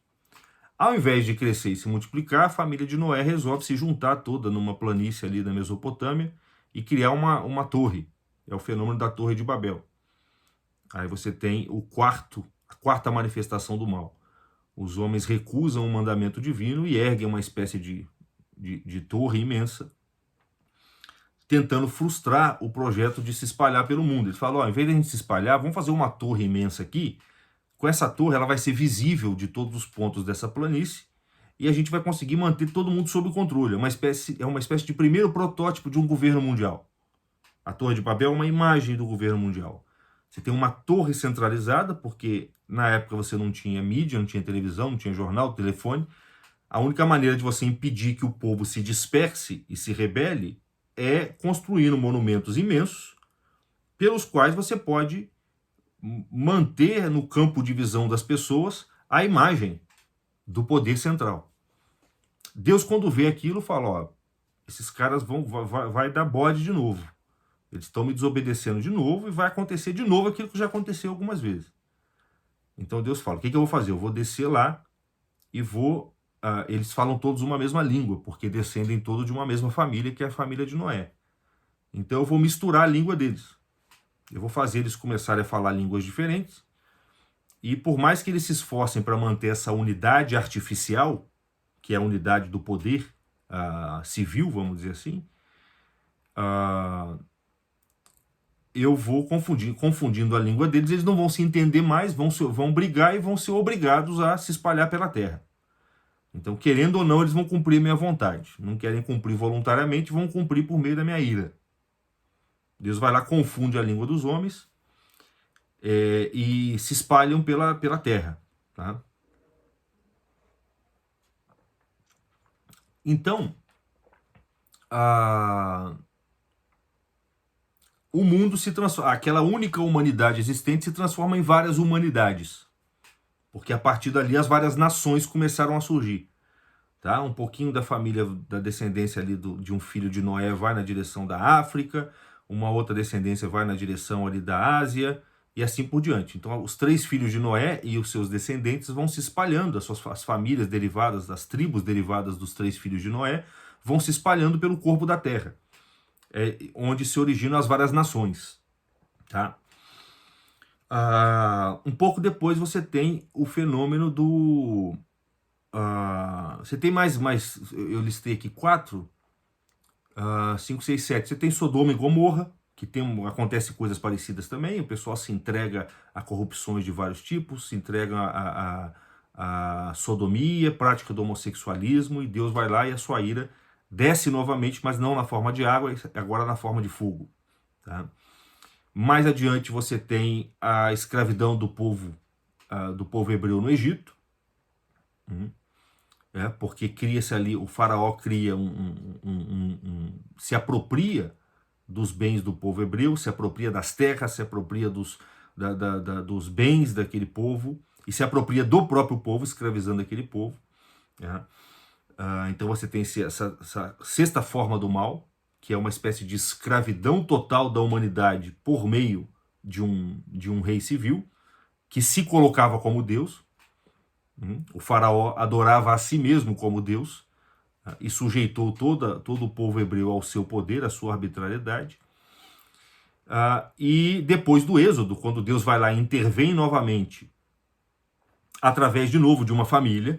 Ao invés de crescer e se multiplicar, a família de Noé resolve se juntar toda numa planície ali da Mesopotâmia e criar uma torre. É o fenômeno da Torre de Babel. Aí você tem a quarta manifestação do mal. Os homens recusam o mandamento divino e erguem uma espécie de torre imensa, tentando frustrar o projeto de se espalhar pelo mundo. Eles falam, ao invés de a gente se espalhar, vamos fazer uma torre imensa aqui. Com essa torre, ela vai ser visível de todos os pontos dessa planície e a gente vai conseguir manter todo mundo sob controle. É uma espécie de primeiro protótipo de um governo mundial. A Torre de Babel é uma imagem do governo mundial. Você tem uma torre centralizada, porque na época você não tinha mídia, não tinha televisão, não tinha jornal, telefone. A única maneira de você impedir que o povo se disperse e se rebele é construindo monumentos imensos, pelos quais você pode manter no campo de visão das pessoas a imagem do poder central. Deus, quando vê aquilo, fala, esses caras vai dar bode de novo. Eles estão me desobedecendo de novo e vai acontecer de novo aquilo que já aconteceu algumas vezes. Então Deus fala, o que eu vou fazer? Eu vou descer lá e vou... eles falam todos uma mesma língua, porque descendem todos de uma mesma família, que é a família de Noé. Então eu vou misturar a língua deles. Eu vou fazer eles começarem a falar línguas diferentes. E por mais que eles se esforcem para manter essa unidade artificial, que é a unidade do poder civil, vamos dizer assim, eu vou confundindo a língua deles, eles não vão se entender mais, vão brigar e vão ser obrigados a se espalhar pela terra. Então, querendo ou não, eles vão cumprir a minha vontade. Não querem cumprir voluntariamente, vão cumprir por meio da minha ira. Deus vai lá, confunde a língua dos homens e se espalham pela terra. Tá? Então, o mundo se transforma, aquela única humanidade existente se transforma em várias humanidades. Porque a partir dali as várias nações começaram a surgir. Tá? Um pouquinho da família, da descendência ali de um filho de Noé vai na direção da África, uma outra descendência vai na direção ali da Ásia, e assim por diante. Então, os 3 filhos de Noé e os seus descendentes vão se espalhando, as famílias derivadas, as tribos derivadas dos 3 filhos de Noé, vão se espalhando pelo corpo da terra, onde se originam as várias nações. Tá? Um pouco depois você tem o fenômeno do... você tem mais, eu listei aqui 4, 5, 6, 7. Você tem Sodoma e Gomorra, que acontece coisas parecidas também. O pessoal se entrega a corrupções de vários tipos, se entrega a sodomia, prática do homossexualismo, e Deus vai lá e a sua ira desce novamente, mas não na forma de água, agora na forma de fogo. Tá? Mais adiante você tem a escravidão do povo hebreu no Egito, porque cria-se ali, o faraó cria se apropria dos bens do povo hebreu, se apropria das terras, se apropria dos bens daquele povo, e se apropria do próprio povo, escravizando aquele povo. Então você tem essa sexta forma do mal, que é uma espécie de escravidão total da humanidade por meio de um rei civil, que se colocava como Deus. O faraó adorava a si mesmo como Deus, e sujeitou todo o povo hebreu ao seu poder, à sua arbitrariedade. E depois do Êxodo, quando Deus vai lá e intervém novamente, através de novo de uma família,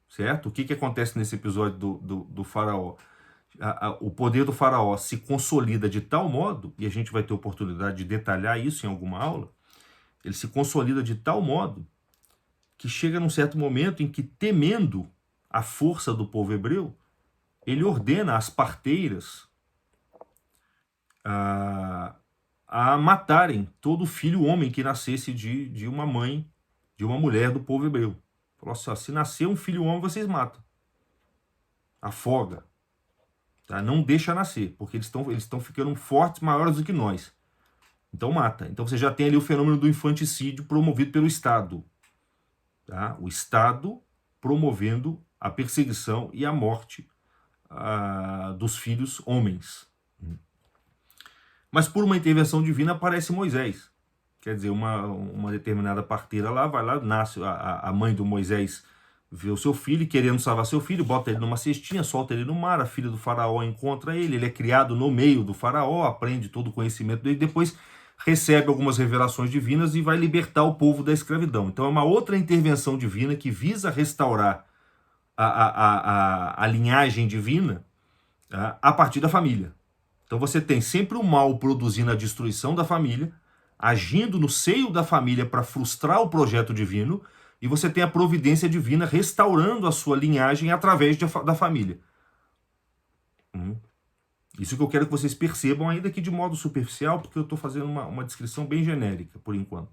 certo? O que acontece nesse episódio do faraó? O poder do faraó se consolida de tal modo, e a gente vai ter oportunidade de detalhar isso em alguma aula, ele se consolida de tal modo que chega num certo momento em que, temendo a força do povo hebreu, ele ordena às parteiras a matarem todo filho homem que nascesse de uma mãe, de uma mulher do povo hebreu. Falou assim, se nascer um filho homem, vocês matam. Afoga. Tá? Não deixa nascer, porque eles estão ficando fortes, maiores do que nós. Então mata. Então você já tem ali o fenômeno do infanticídio promovido pelo Estado. Tá? O Estado promovendo a perseguição e a morte dos filhos homens. Mas por uma intervenção divina aparece Moisés. Quer dizer, uma determinada parteira lá, vai lá, nasce, a mãe do Moisés vê o seu filho, querendo salvar seu filho, bota ele numa cestinha, solta ele no mar, a filha do faraó encontra ele é criado no meio do faraó, aprende todo o conhecimento dele, depois recebe algumas revelações divinas e vai libertar o povo da escravidão. Então é uma outra intervenção divina que visa restaurar a linhagem divina a partir da família. Então você tem sempre o mal produzindo a destruição da família, agindo no seio da família para frustrar o projeto divino, e você tem a providência divina restaurando a sua linhagem através da família. Isso que eu quero que vocês percebam, ainda que de modo superficial, porque eu estou fazendo uma descrição bem genérica, por enquanto.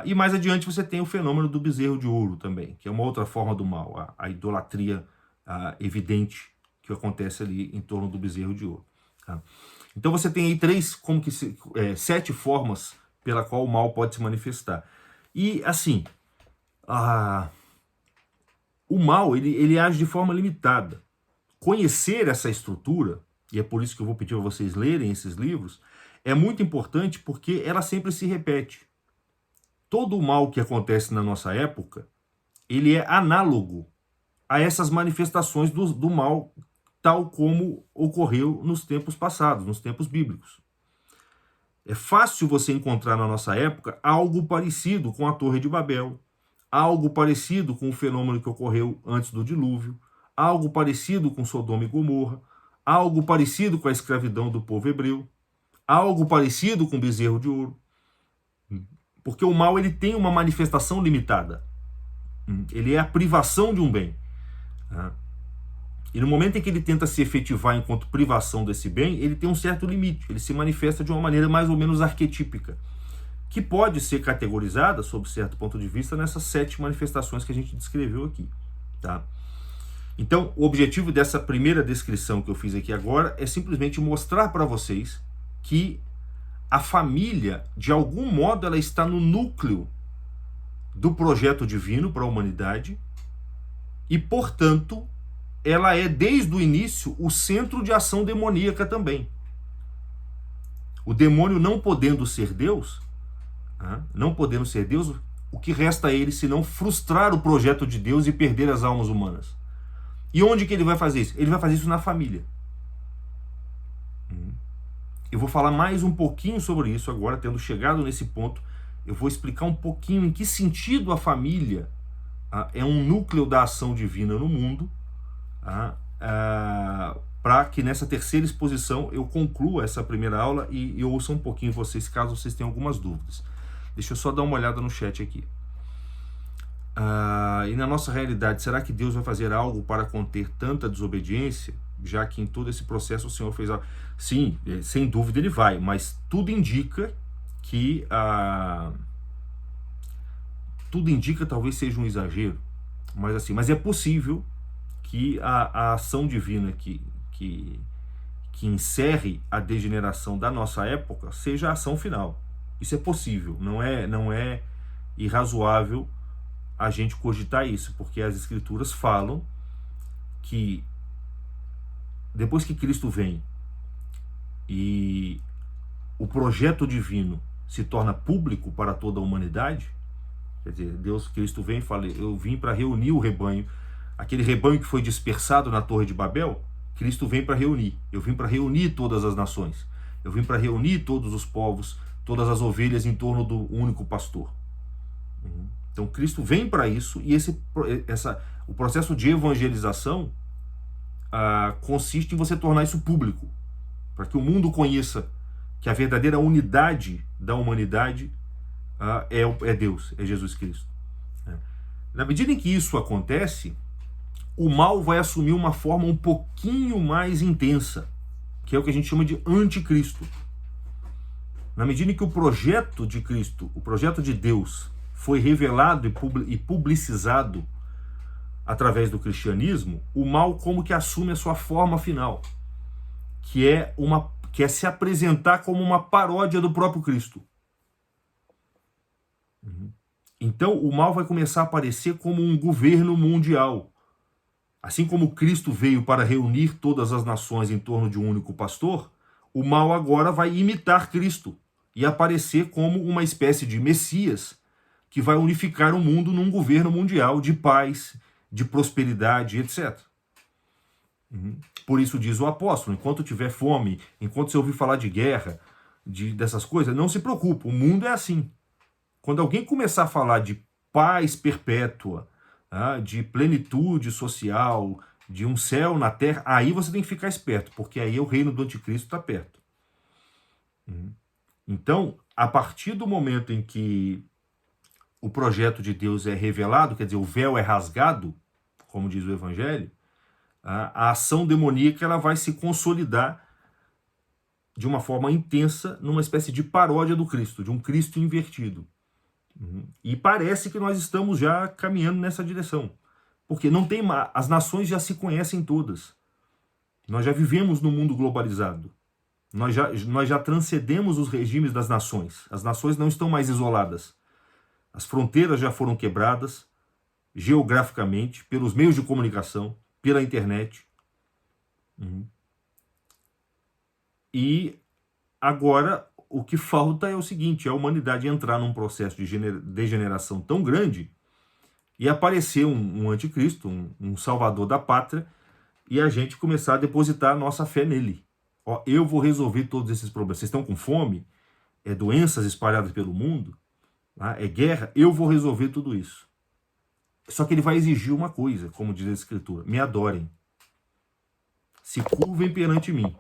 E mais adiante você tem o fenômeno do bezerro de ouro também, que é uma outra forma do mal, a idolatria evidente que acontece ali em torno do bezerro de ouro. Então você tem aí 7 formas pela qual o mal pode se manifestar. E assim, o mal ele age de forma limitada. Conhecer essa estrutura, e é por isso que eu vou pedir a vocês lerem esses livros, é muito importante porque ela sempre se repete. Todo o mal que acontece na nossa época, ele é análogo a essas manifestações do mal, tal como ocorreu nos tempos passados, nos tempos bíblicos. É fácil você encontrar na nossa época algo parecido com a Torre de Babel, algo parecido com o fenômeno que ocorreu antes do dilúvio, algo parecido com Sodoma e Gomorra, algo parecido com a escravidão do povo hebreu, algo parecido com o bezerro de ouro. Porque o mal ele tem uma manifestação limitada. Ele é a privação de um bem. E no momento em que ele tenta se efetivar enquanto privação desse bem, ele tem um certo limite. Ele se manifesta de uma maneira mais ou menos arquetípica, que pode ser categorizada, sob certo ponto de vista, nessas 7 manifestações que a gente descreveu aqui. Tá? Então, o objetivo dessa primeira descrição que eu fiz aqui agora é simplesmente mostrar para vocês que a família, de algum modo, ela está no núcleo do projeto divino para a humanidade e, portanto, ela é, desde o início, o centro de ação demoníaca também. O demônio não podendo ser Deus, o que resta a ele senão frustrar o projeto de Deus e perder as almas humanas. E onde que ele vai fazer isso? Ele vai fazer isso na família. Eu vou falar mais um pouquinho sobre isso agora, tendo chegado nesse ponto eu vou explicar um pouquinho em que sentido a família é um núcleo da ação divina no mundo, para que nessa terceira exposição eu conclua essa primeira aula e ouça um pouquinho vocês, caso vocês tenham algumas dúvidas. Deixa eu só dar uma olhada no chat aqui. E na nossa realidade, será que Deus vai fazer algo para conter tanta desobediência, já que em todo esse processo o Senhor fez algo? Sim, sem dúvida ele vai, mas tudo indica que tudo indica, talvez seja um exagero, mas é possível que a ação divina que encerre a degeneração da nossa época seja a ação final. Isso é possível, não é irrazoável a gente cogitar isso, porque as Escrituras falam que depois que Cristo vem e o projeto divino se torna público para toda a humanidade, quer dizer, Cristo vem e fala, eu vim para reunir o rebanho, aquele rebanho que foi dispersado na Torre de Babel, Cristo vem para reunir. Eu vim para reunir todas as nações, eu vim para reunir todos os povos, todas as ovelhas em torno do único pastor. Então Cristo vem para isso, e o processo de evangelização consiste em você tornar isso público, para que o mundo conheça que a verdadeira unidade da humanidade é Deus, é Jesus Cristo. Na medida em que isso acontece, o mal vai assumir uma forma um pouquinho mais intensa, que é o que a gente chama de anticristo. Na medida em que o projeto de Cristo, o projeto de Deus, foi revelado e publicizado através do cristianismo, o mal como que assume a sua forma final, que é se apresentar como uma paródia do próprio Cristo. Então o mal vai começar a aparecer como um governo mundial. Assim como Cristo veio para reunir todas as nações em torno de um único pastor, o mal agora vai imitar Cristo e aparecer como uma espécie de Messias que vai unificar o mundo num governo mundial de paz, de prosperidade, etc. Por isso diz o apóstolo, enquanto tiver fome, enquanto você ouvir falar de guerra, dessas coisas, não se preocupe, o mundo é assim. Quando alguém começar a falar de paz perpétua, de plenitude social, de um céu na terra, aí você tem que ficar esperto, porque aí o reino do anticristo está perto. Então, a partir do momento em que o projeto de Deus é revelado, quer dizer, o véu é rasgado, como diz o Evangelho, a ação demoníaca ela vai se consolidar de uma forma intensa numa espécie de paródia do Cristo, de um Cristo invertido. E parece que nós estamos já caminhando nessa direção, porque não tem as nações já se conhecem todas. Nós já vivemos no mundo globalizado. Nós já transcendemos os regimes das nações. As nações não estão mais isoladas. As fronteiras já foram quebradas geograficamente, pelos meios de comunicação, pela internet. E agora o que falta é o seguinte, a humanidade entrar num processo de degeneração tão grande e aparecer um anticristo, um salvador da pátria, e a gente começar a depositar a nossa fé nele. Eu vou resolver todos esses problemas. Vocês estão com fome? É doenças espalhadas pelo mundo? É guerra? Eu vou resolver tudo isso. Só que ele vai exigir uma coisa, como diz a Escritura: me adorem. Se curvem perante mim.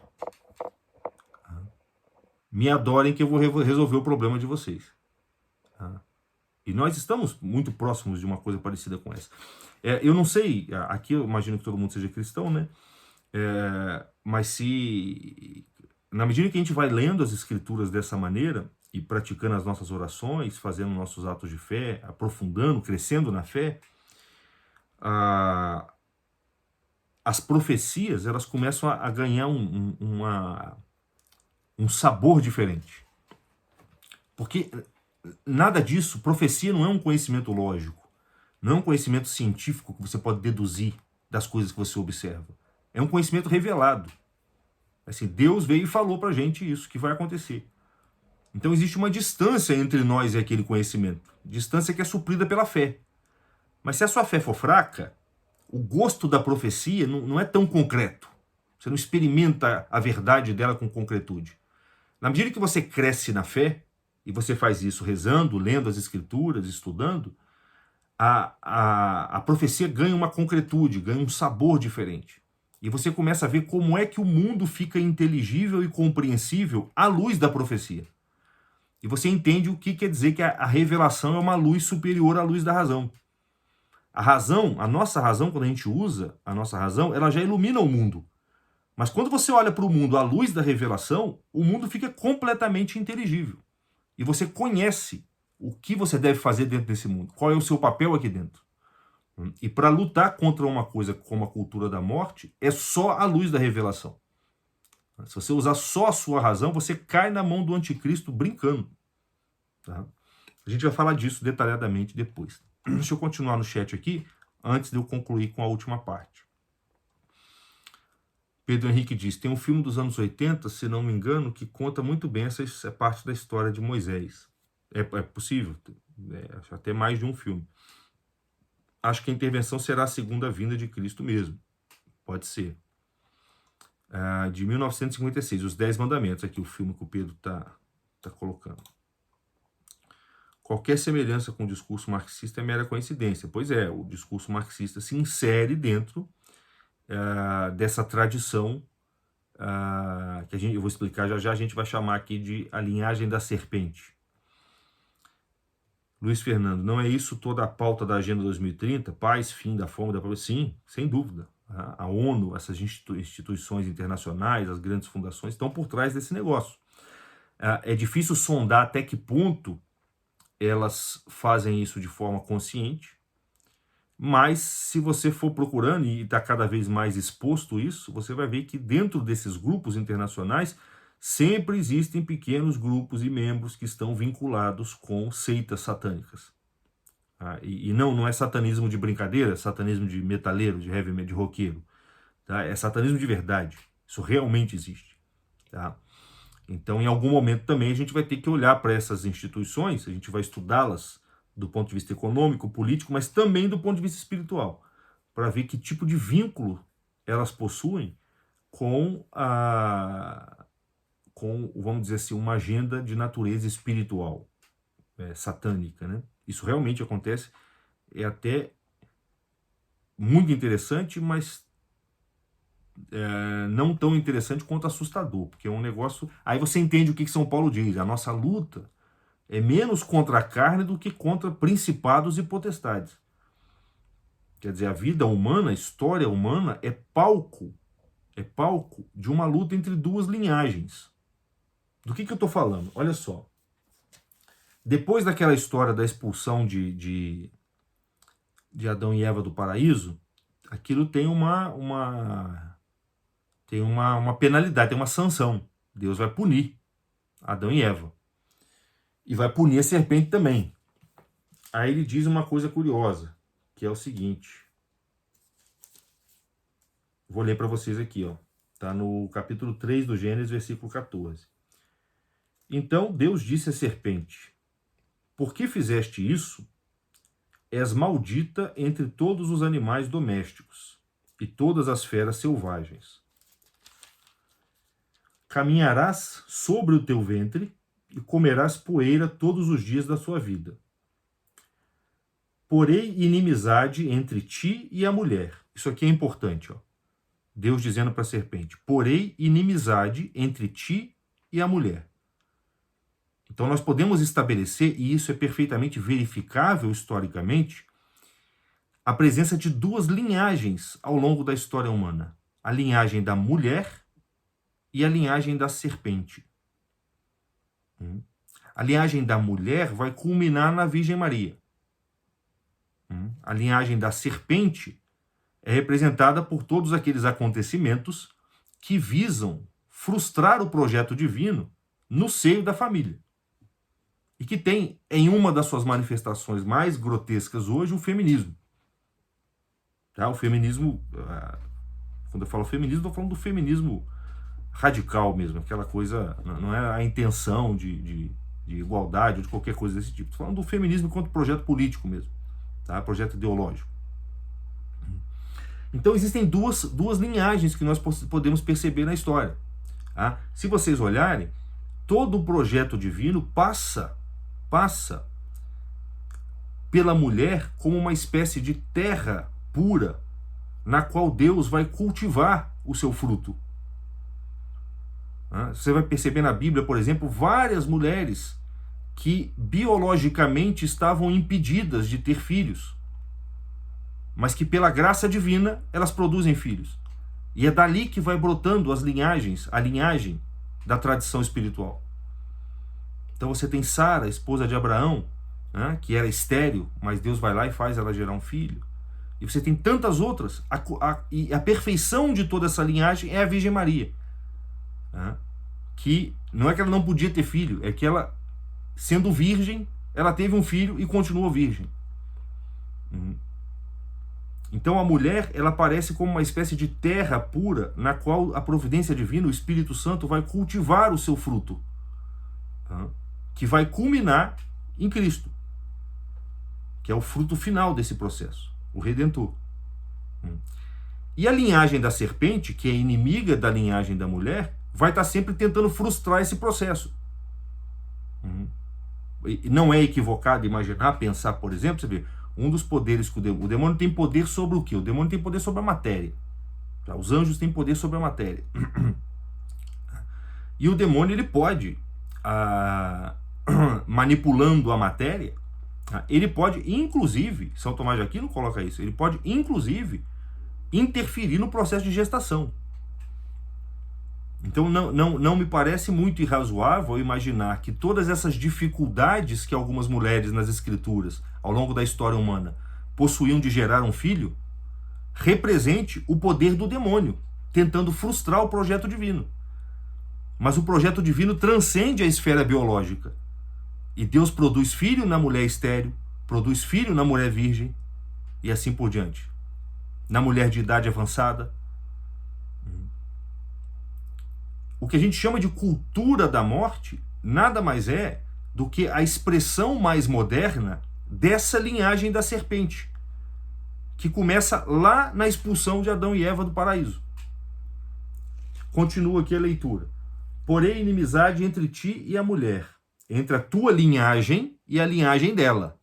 Me adorem que eu vou resolver o problema de vocês. E nós estamos muito próximos de uma coisa parecida com essa. Eu não sei, aqui eu imagino que todo mundo seja cristão, né? Mas na medida que a gente vai lendo as Escrituras dessa maneira, e praticando as nossas orações, fazendo nossos atos de fé, aprofundando, crescendo na fé, as profecias elas começam a ganhar um sabor diferente. Porque nada disso, profecia não é um conhecimento lógico, não é um conhecimento científico que você pode deduzir das coisas que você observa. É um conhecimento revelado. Assim, Deus veio e falou pra gente isso, que vai acontecer. Então existe uma distância entre nós e aquele conhecimento. Distância que é suprida pela fé. Mas se a sua fé for fraca, o gosto da profecia não é tão concreto. Você não experimenta a verdade dela com concretude. Na medida que você cresce na fé, e você faz isso rezando, lendo as escrituras, estudando, a profecia ganha uma concretude, ganha um sabor diferente. E você começa a ver como é que o mundo fica inteligível e compreensível à luz da profecia. E você entende o que quer dizer que a revelação é uma luz superior à luz da razão. A razão, a nossa razão, quando a gente usa a nossa razão, ela já ilumina o mundo. Mas quando você olha para o mundo à luz da revelação, o mundo fica completamente inteligível. E você conhece o que você deve fazer dentro desse mundo, qual é o seu papel aqui dentro. E para lutar contra uma coisa como a cultura da morte, é só a luz da revelação. Se você usar só a sua razão, você cai na mão do anticristo brincando. Tá? A gente vai falar disso detalhadamente depois. Deixa eu continuar no chat aqui, antes de eu concluir com a última parte. Pedro Henrique diz, tem um filme dos anos 80, se não me engano, que conta muito bem essa parte da história de Moisés. É possível, até mais de um filme. Acho que a intervenção será a segunda vinda de Cristo mesmo. Pode ser. De 1956, Os 10 Mandamentos, aqui o filme que o Pedro tá colocando. Qualquer semelhança com o discurso marxista é mera coincidência. Pois é, o discurso marxista se insere dentro dessa tradição que eu vou explicar já já, a gente vai chamar aqui de a linhagem da serpente. Luiz Fernando, não é isso toda a pauta da Agenda 2030? Paz, fim da fome, da pobreza? Sim, sem dúvida. A ONU, essas instituições internacionais, as grandes fundações estão por trás desse negócio. É difícil sondar até que ponto elas fazem isso de forma consciente, mas se você for procurando e está cada vez mais exposto isso, você vai ver que dentro desses grupos internacionais sempre existem pequenos grupos e membros que estão vinculados com seitas satânicas. E não é satanismo de brincadeira, é satanismo de metaleiro, de heavy metal, de roqueiro. Tá? É satanismo de verdade. Isso realmente existe. Tá? Então, em algum momento também a gente vai ter que olhar para essas instituições, a gente vai estudá-las do ponto de vista econômico, político, mas também do ponto de vista espiritual, para ver que tipo de vínculo elas possuem com vamos dizer assim, uma agenda de natureza espiritual, satânica, né? Isso realmente acontece, é até muito interessante, mas não tão interessante quanto assustador, porque é um negócio... Aí você entende o que São Paulo diz, a nossa luta é menos contra a carne do que contra principados e potestades. Quer dizer, a vida humana, a história humana é palco de uma luta entre duas linhagens. Do que eu estou falando? Olha só. Depois daquela história da expulsão de Adão e Eva do paraíso, aquilo tem uma penalidade, tem uma sanção. Deus vai punir Adão e Eva. E vai punir a serpente também. Aí ele diz uma coisa curiosa, que é o seguinte. Vou ler para vocês aqui, ó. Tá no capítulo 3 do Gênesis, versículo 14. Então Deus disse à serpente: por que fizeste isso? És maldita entre todos os animais domésticos e todas as feras selvagens. Caminharás sobre o teu ventre e comerás poeira todos os dias da sua vida. Porém, inimizade entre ti e a mulher. Isso aqui é importante, ó. Deus dizendo para a serpente: porém, inimizade entre ti e a mulher. Então nós podemos estabelecer, e isso é perfeitamente verificável historicamente, a presença de duas linhagens ao longo da história humana. A linhagem da mulher e a linhagem da serpente. A linhagem da mulher vai culminar na Virgem Maria. A linhagem da serpente é representada por todos aqueles acontecimentos que visam frustrar o projeto divino no seio da família. E que tem, em uma das suas manifestações mais grotescas hoje, o feminismo. Tá? O feminismo, quando eu falo feminismo, estou falando do feminismo radical mesmo, aquela coisa, não é a intenção de igualdade ou de qualquer coisa desse tipo. Estou falando do feminismo enquanto projeto político mesmo, tá? Projeto ideológico. Então existem duas linhagens que nós podemos perceber na história. Tá? Se vocês olharem, todo o projeto divino passa pela mulher como uma espécie de terra pura, na qual Deus vai cultivar o seu fruto. Você vai perceber na Bíblia, por exemplo, várias mulheres que biologicamente estavam impedidas de ter filhos, mas que pela graça divina elas produzem filhos. E é dali que vai brotando a linhagem da tradição espiritual. Então você tem Sara, esposa de Abraão, que era estéril, mas Deus vai lá e faz ela gerar um filho. E você tem tantas outras. E a perfeição de toda essa linhagem é a Virgem Maria. Que não é que ela não podia ter filho, é que ela, sendo virgem, ela teve um filho e continua virgem. Então a mulher, ela aparece como uma espécie de terra pura, na qual a providência divina, o Espírito Santo, vai cultivar o seu fruto, que vai culminar em Cristo, que é o fruto final desse processo, o Redentor. E a linhagem da serpente, que é inimiga da linhagem da mulher, vai estar sempre tentando frustrar esse processo. E não é equivocado imaginar, pensar, por exemplo, você vê, um dos poderes que o demônio tem poder sobre o quê? O demônio tem poder sobre a matéria. Os anjos têm poder sobre a matéria. E o demônio, ele pode, manipulando a matéria, ele pode, inclusive, São Tomás de Aquino coloca isso, ele pode, inclusive, interferir no processo de gestação. Então não me parece muito irrazoável imaginar que todas essas dificuldades que algumas mulheres nas escrituras, ao longo da história humana, possuíam de gerar um filho, represente o poder do demônio, tentando frustrar o projeto divino. Mas o projeto divino transcende a esfera biológica. E Deus produz filho na mulher estéril, produz filho na mulher virgem, e assim por diante. Na mulher de idade avançada. O que a gente chama de cultura da morte nada mais é do que a expressão mais moderna dessa linhagem da serpente, que começa lá na expulsão de Adão e Eva do paraíso. Continua aqui a leitura. Porém, inimizade entre ti e a mulher, entre a tua linhagem e a linhagem dela.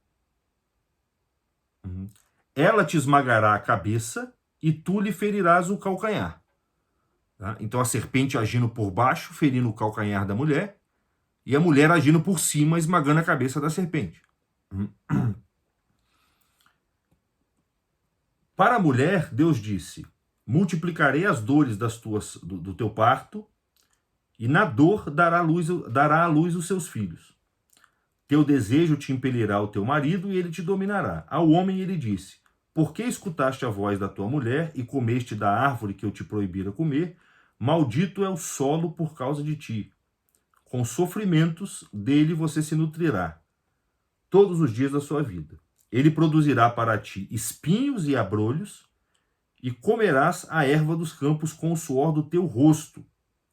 Ela te esmagará a cabeça e tu lhe ferirás o calcanhar. Então a serpente agindo por baixo, ferindo o calcanhar da mulher, e a mulher agindo por cima, esmagando a cabeça da serpente. Para a mulher, Deus disse: multiplicarei as dores do teu parto, e na dor dará à luz os seus filhos. Teu desejo te impelirá ao teu marido, e ele te dominará. Ao homem ele disse: por que escutaste a voz da tua mulher, e comeste da árvore que eu te proibira comer? Maldito é o solo por causa de ti. Com sofrimentos dele você se nutrirá todos os dias da sua vida. Ele produzirá para ti espinhos e abrolhos, e comerás a erva dos campos com o suor do teu rosto.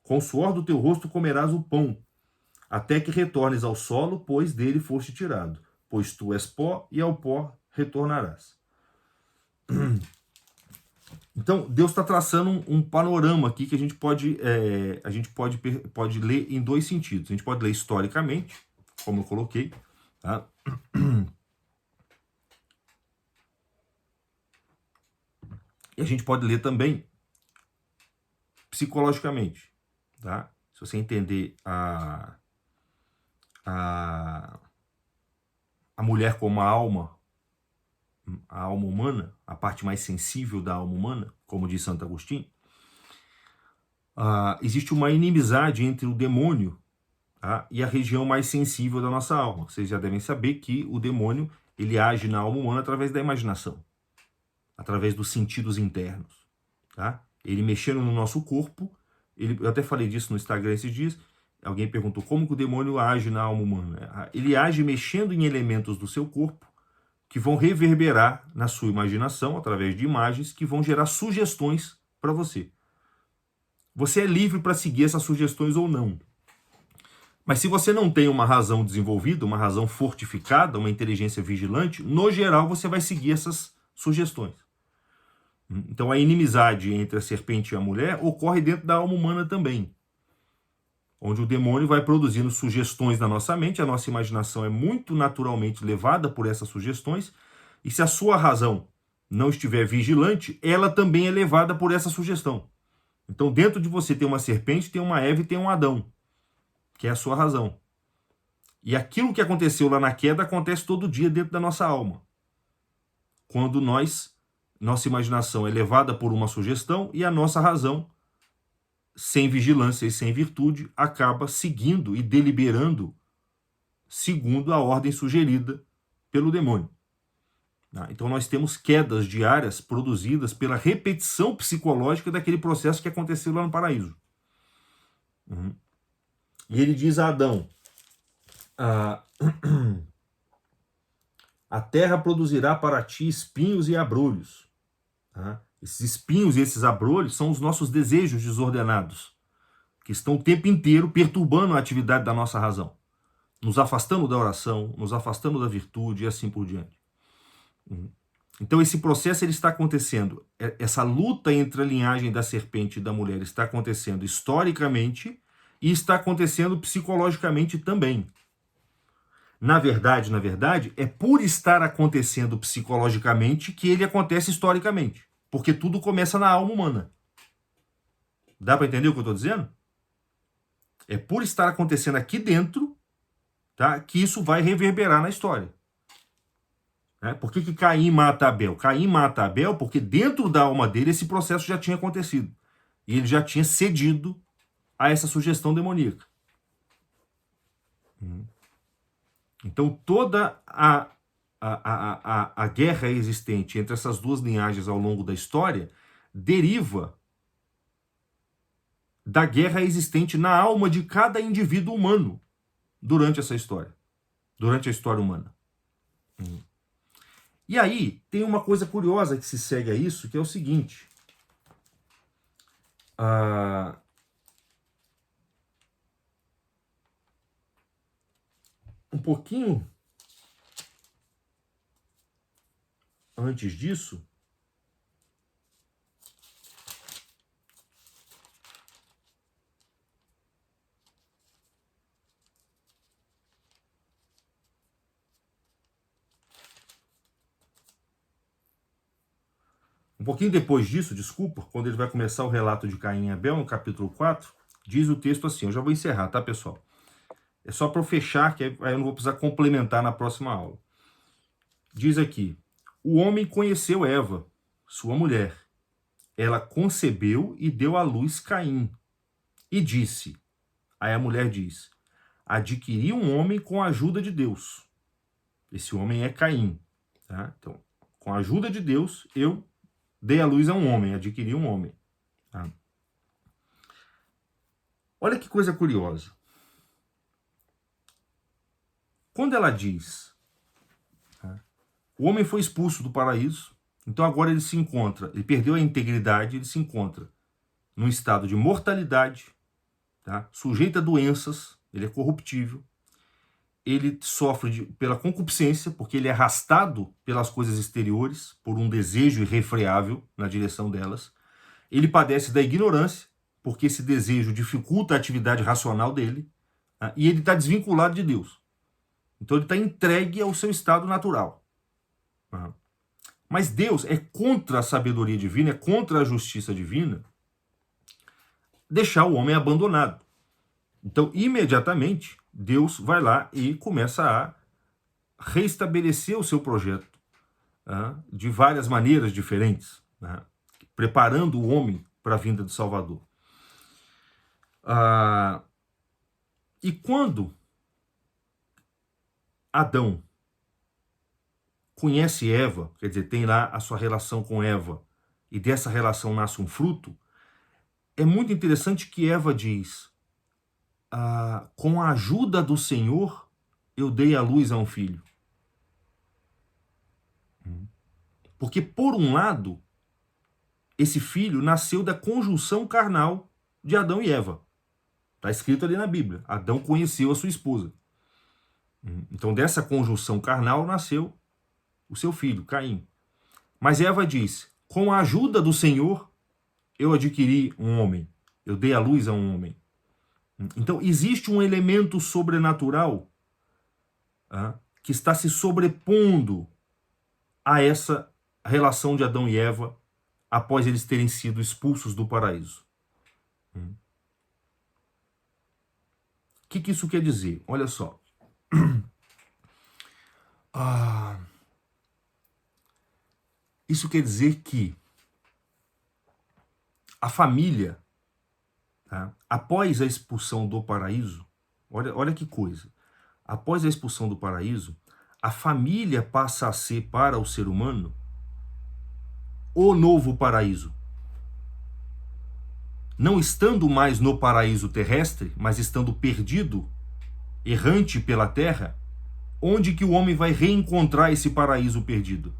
Com o suor do teu rosto comerás o pão, até que retornes ao solo, pois dele foste tirado. Pois tu és pó, e ao pó retornarás. Então, Deus está traçando um panorama aqui que a gente pode ler em dois sentidos. A gente pode ler historicamente, como eu coloquei, tá? E a gente pode ler também psicologicamente, tá? Se você entender a mulher como a alma humana, a parte mais sensível da alma humana, como diz Santo Agostinho, existe uma inimizade entre o demônio, tá, e a região mais sensível da nossa alma. Vocês já devem saber que o demônio, ele age na alma humana através da imaginação, através dos sentidos internos. Tá? Ele mexendo no nosso corpo, eu até falei disso no Instagram esses dias, alguém perguntou como que o demônio age na alma humana. Ele age mexendo em elementos do seu corpo, que vão reverberar na sua imaginação, através de imagens, que vão gerar sugestões para você. Você é livre para seguir essas sugestões ou não. Mas se você não tem uma razão desenvolvida, uma razão fortificada, uma inteligência vigilante, no geral você vai seguir essas sugestões. Então a inimizade entre a serpente e a mulher ocorre dentro da alma humana também. onde o demônio vai produzindo sugestões na nossa mente, a nossa imaginação é muito naturalmente levada por essas sugestões, e se a sua razão não estiver vigilante, ela também é levada por essa sugestão. Então, dentro de você tem uma serpente, tem uma Eva e tem um Adão, que é a sua razão. E aquilo que aconteceu lá na queda acontece todo dia dentro da nossa alma. Quando nossa imaginação é levada por uma sugestão e a nossa razão, sem vigilância e sem virtude, acaba seguindo e deliberando segundo a ordem sugerida pelo demônio. Então nós temos quedas diárias produzidas pela repetição psicológica daquele processo que aconteceu lá no paraíso. E ele diz a Adão: a terra produzirá para ti espinhos e abrolhos. Esses espinhos e esses abrolhos são os nossos desejos desordenados, que estão o tempo inteiro perturbando a atividade da nossa razão, nos afastando da oração, nos afastando da virtude e assim por diante. Então esse processo ele está acontecendo, essa luta entre a linhagem da serpente e da mulher está acontecendo historicamente e está acontecendo psicologicamente também. Na verdade, é por estar acontecendo psicologicamente que ele acontece historicamente, porque tudo começa na alma humana. Dá para entender o que eu estou dizendo? É por estar acontecendo aqui dentro, tá, que isso vai reverberar na história. Por que Caim mata Abel? Caim mata Abel porque dentro da alma dele esse processo já tinha acontecido. E ele já tinha cedido a essa sugestão demoníaca. Então toda a guerra existente entre essas duas linhagens ao longo da história deriva da guerra existente na alma de cada indivíduo humano durante essa história. Durante a história humana. E aí, tem uma coisa curiosa que se segue a isso, que é o seguinte. Um pouquinho antes disso, um pouquinho depois disso, desculpa, quando ele vai começar o relato de Caim e Abel, no capítulo 4, diz o texto assim, eu já vou encerrar, tá, pessoal? É só para eu fechar, que aí eu não vou precisar complementar na próxima aula. Diz aqui, o homem conheceu Eva, sua mulher. Ela concebeu e deu à luz Caim. E disse, aí a mulher diz, adquiri um homem com a ajuda de Deus. Esse homem é Caim. Tá? Então, com a ajuda de Deus, eu dei à luz a um homem, adquiri um homem. Tá? Olha que coisa curiosa. Quando ela diz, tá, o homem foi expulso do paraíso, então agora ele se encontra, ele perdeu a integridade, ele se encontra num estado de mortalidade, tá, sujeito a doenças, ele é corruptível, ele sofre pela concupiscência, porque ele é arrastado pelas coisas exteriores, por um desejo irrefreável na direção delas. Ele padece da ignorância, porque esse desejo dificulta a atividade racional dele, tá? E ele está desvinculado de Deus. Então ele está entregue ao seu estado natural. Tá? Mas Deus é contra a sabedoria divina, é contra a justiça divina, deixar o homem abandonado. Então, imediatamente, Deus vai lá e começa a reestabelecer o seu projeto, tá? De várias maneiras diferentes, tá? Preparando o homem para a vinda do Salvador. E quando Adão conhece Eva, quer dizer, tem lá a sua relação com Eva, e dessa relação nasce um fruto, é muito interessante que Eva diz, com a ajuda do Senhor, eu dei à luz a um filho. Porque, por um lado, esse filho nasceu da conjunção carnal de Adão e Eva. Está escrito ali na Bíblia. Adão conheceu a sua esposa. Então, dessa conjunção carnal nasceu o seu filho, Caim. Mas Eva diz, com a ajuda do Senhor, eu adquiri um homem. Eu dei à luz a um homem. Então, existe um elemento sobrenatural que está se sobrepondo a essa relação de Adão e Eva após eles terem sido expulsos do paraíso. O que isso quer dizer? Olha só. Isso quer dizer que a família, após a expulsão do paraíso, olha que coisa, após a expulsão do paraíso, a família passa a ser para o ser humano o novo paraíso. Não estando mais no paraíso terrestre, mas estando perdido, errante pela terra, onde que o homem vai reencontrar esse paraíso perdido?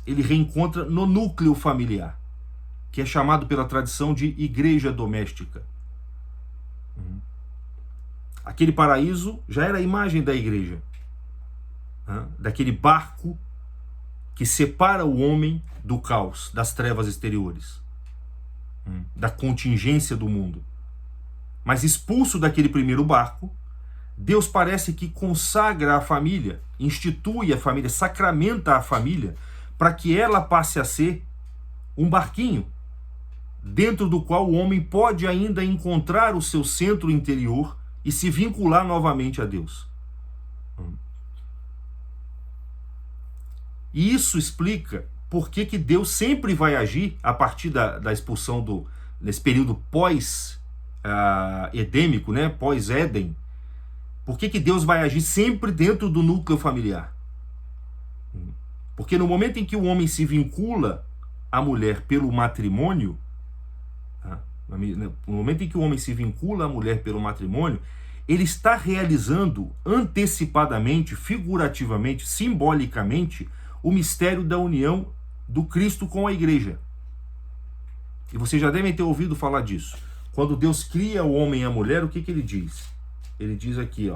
Ele reencontra no núcleo familiar, que é chamado pela tradição de igreja doméstica. Aquele paraíso já era a imagem da igreja, daquele barco que separa o homem do caos, das trevas exteriores, da contingência do mundo. Mas expulso daquele primeiro barco, Deus parece que consagra a família, institui a família, sacramenta a família, para que ela passe a ser um barquinho, dentro do qual o homem pode ainda encontrar o seu centro interior e se vincular novamente a Deus. E isso explica por que Deus sempre vai agir a partir da expulsão nesse período pós-edêmico, pós-Éden. Por que Deus vai agir sempre dentro do núcleo familiar? Porque no momento em que o homem se vincula à mulher pelo matrimônio, no momento em que o homem se vincula à mulher pelo matrimônio, ele está realizando antecipadamente, figurativamente, simbolicamente, o mistério da união do Cristo com a igreja. E vocês já devem ter ouvido falar disso. Quando Deus cria o homem e a mulher, o que ele diz? Ele diz aqui,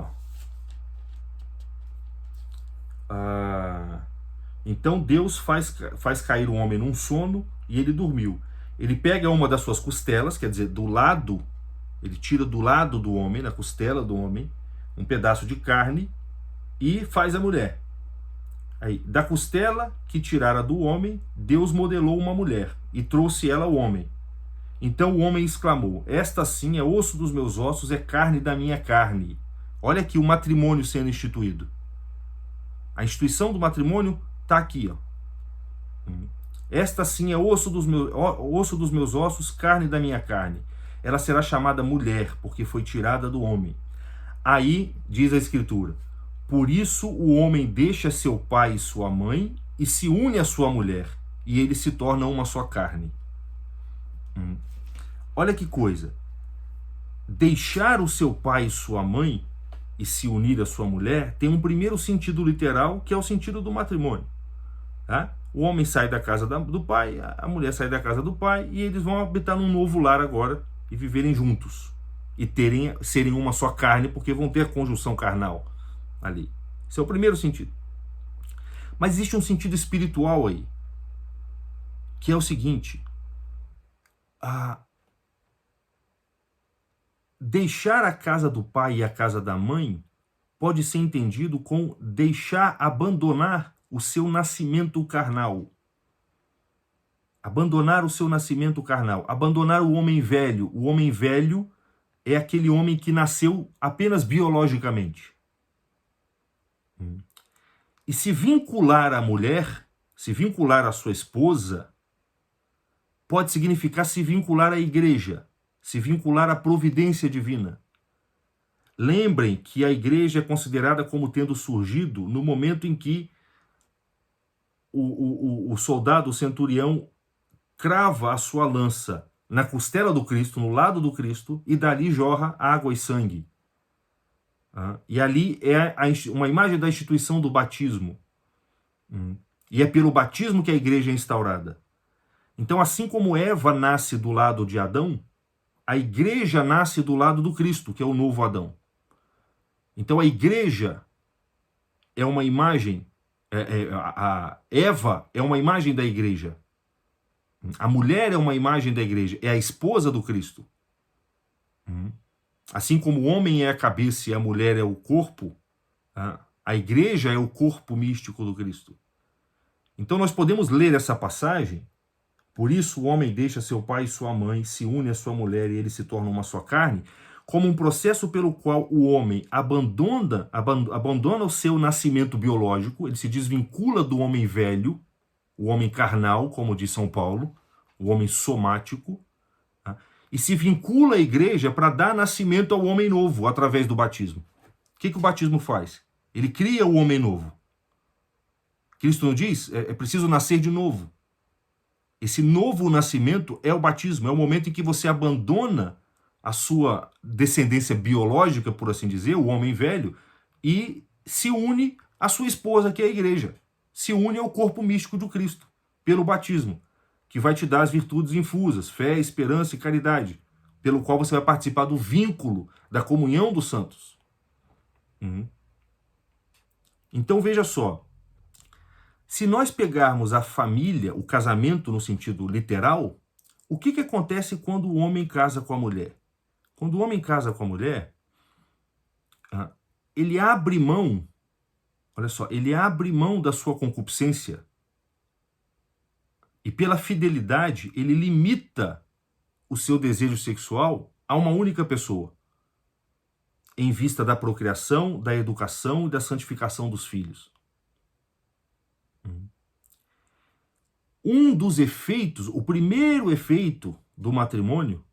então Deus faz cair o homem num sono e ele dormiu. Ele pega uma das suas costelas, quer dizer, do lado, ele tira do lado do homem, na costela do homem, um pedaço de carne e faz a mulher. Aí, da costela que tirara do homem, Deus modelou uma mulher e trouxe ela ao homem. Então o homem exclamou: esta sim é osso dos meus ossos, é carne da minha carne. Olha aqui o matrimônio sendo instituído. A instituição do matrimônio está aqui. Esta sim é osso dos meus ossos, carne da minha carne. Ela será chamada mulher, porque foi tirada do homem. Aí, diz a Escritura, por isso o homem deixa seu pai e sua mãe e se une à sua mulher, e eles se tornam uma só carne. Olha que coisa. Deixar o seu pai e sua mãe e se unir à sua mulher tem um primeiro sentido literal, que é o sentido do matrimônio. O homem sai da casa do pai, a mulher sai da casa do pai, e eles vão habitar num novo lar agora e viverem juntos. E serem uma só carne, porque vão ter a conjunção carnal ali. Esse é o primeiro sentido. Mas existe um sentido espiritual aí, que é o seguinte: deixar a casa do pai e a casa da mãe pode ser entendido com abandonar o seu nascimento carnal. Abandonar o seu nascimento carnal. Abandonar o homem velho. O homem velho é aquele homem que nasceu apenas biologicamente. E se vincular à mulher, se vincular à sua esposa, pode significar se vincular à igreja, se vincular à providência divina. Lembrem que a igreja é considerada como tendo surgido no momento em que o soldado, o centurião, crava a sua lança na costela do Cristo, no lado do Cristo, e dali jorra água e sangue. E ali é uma imagem da instituição do batismo. E é pelo batismo que a igreja é instaurada. Então, assim como Eva nasce do lado de Adão, a igreja nasce do lado do Cristo, que é o novo Adão. Então, a igreja é uma imagem, a Eva é uma imagem da igreja. A mulher é uma imagem da igreja, é a esposa do Cristo. Assim como o homem é a cabeça e a mulher é o corpo, a igreja é o corpo místico do Cristo. Então nós podemos ler essa passagem: por isso o homem deixa seu pai e sua mãe, se une à sua mulher e eles se tornam uma só carne, como um processo pelo qual o homem abandona o seu nascimento biológico, ele se desvincula do homem velho, o homem carnal, como diz São Paulo, o homem somático, e se vincula à igreja para dar nascimento ao homem novo através do batismo. O que o batismo faz? Ele cria o homem novo. Cristo não diz? É preciso nascer de novo. Esse novo nascimento é o batismo, é o momento em que você abandona a sua descendência biológica, por assim dizer, o homem velho, e se une à sua esposa, que é a igreja. Se une ao corpo místico de Cristo, pelo batismo, que vai te dar as virtudes infusas, fé, esperança e caridade, pelo qual você vai participar do vínculo, da comunhão dos santos. Então veja só, se nós pegarmos a família, o casamento no sentido literal, o que acontece quando o homem casa com a mulher? Quando o homem casa com a mulher, ele abre mão, olha só, ele abre mão da sua concupiscência e pela fidelidade ele limita o seu desejo sexual a uma única pessoa, em vista da procriação, da educação e da santificação dos filhos. Um dos efeitos, o primeiro efeito do matrimônio,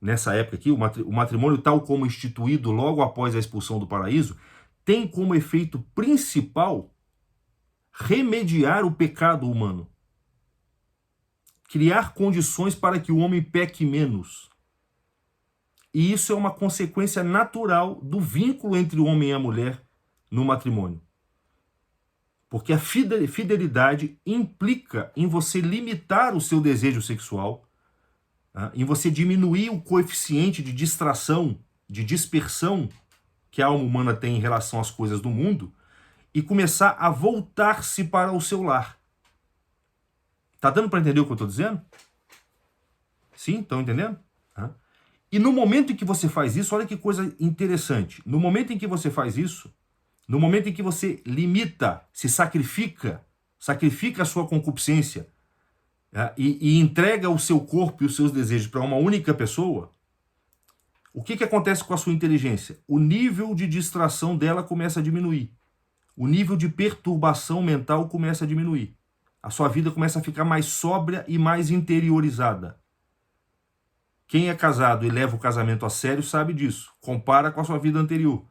nessa época aqui, o matrimônio tal como instituído logo após a expulsão do paraíso, tem como efeito principal remediar o pecado humano. Criar condições para que o homem peque menos. E isso é uma consequência natural do vínculo entre o homem e a mulher no matrimônio. Porque a fidelidade implica em você limitar o seu desejo sexual, em você diminuir o coeficiente de distração, de dispersão que a alma humana tem em relação às coisas do mundo e começar a voltar-se para o seu lar. Tá dando para entender o que eu estou dizendo? Sim, estão entendendo? E no momento em que você faz isso, olha que coisa interessante. No momento em que você faz isso, no momento em que você limita, se sacrifica a sua concupiscência e entrega o seu corpo e os seus desejos para uma única pessoa, o que acontece com a sua inteligência? O nível de distração dela começa a diminuir. O nível de perturbação mental começa a diminuir. A sua vida começa a ficar mais sóbria e mais interiorizada. Quem é casado e leva o casamento a sério sabe disso. Compara com a sua vida anterior.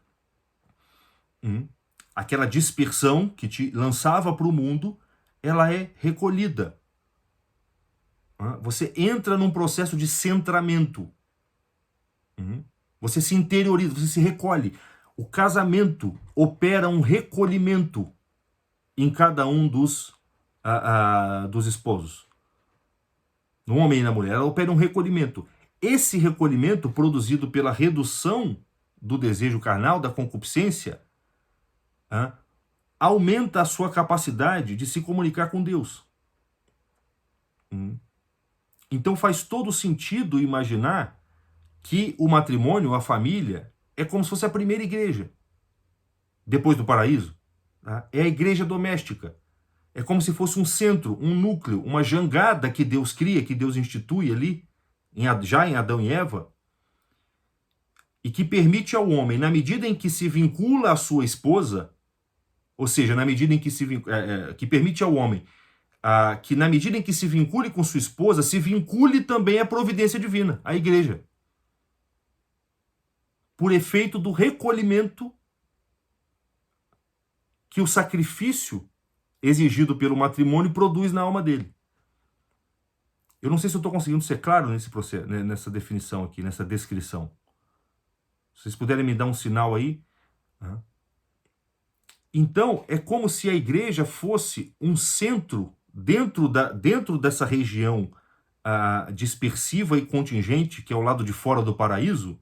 Aquela dispersão que te lançava para o mundo, ela é recolhida. Você entra num processo de centramento. Você se interioriza, você se recolhe. O casamento opera um recolhimento em cada um dos esposos. No homem e na mulher, ela opera um recolhimento. Esse recolhimento, produzido pela redução do desejo carnal, da concupiscência, aumenta a sua capacidade de se comunicar com Deus. Então faz todo sentido imaginar que o matrimônio, a família, é como se fosse a primeira igreja. Depois do paraíso, é a igreja doméstica. É como se fosse um centro, um núcleo, uma jangada que Deus cria, que Deus institui ali, já em Adão e Eva, e que permite ao homem, na medida em que se vincula à sua esposa, ou seja, na medida em que que permite ao homem que na medida em que se vincule com sua esposa, se vincule também à providência divina, à igreja. Por efeito do recolhimento que o sacrifício exigido pelo matrimônio produz na alma dele. Eu não sei se eu estou conseguindo ser claro nesse processo, nessa definição aqui, nessa descrição. Se vocês puderem me dar um sinal aí. Então, é como se a igreja fosse um centro dentro dessa região dispersiva e contingente, que é o lado de fora do paraíso.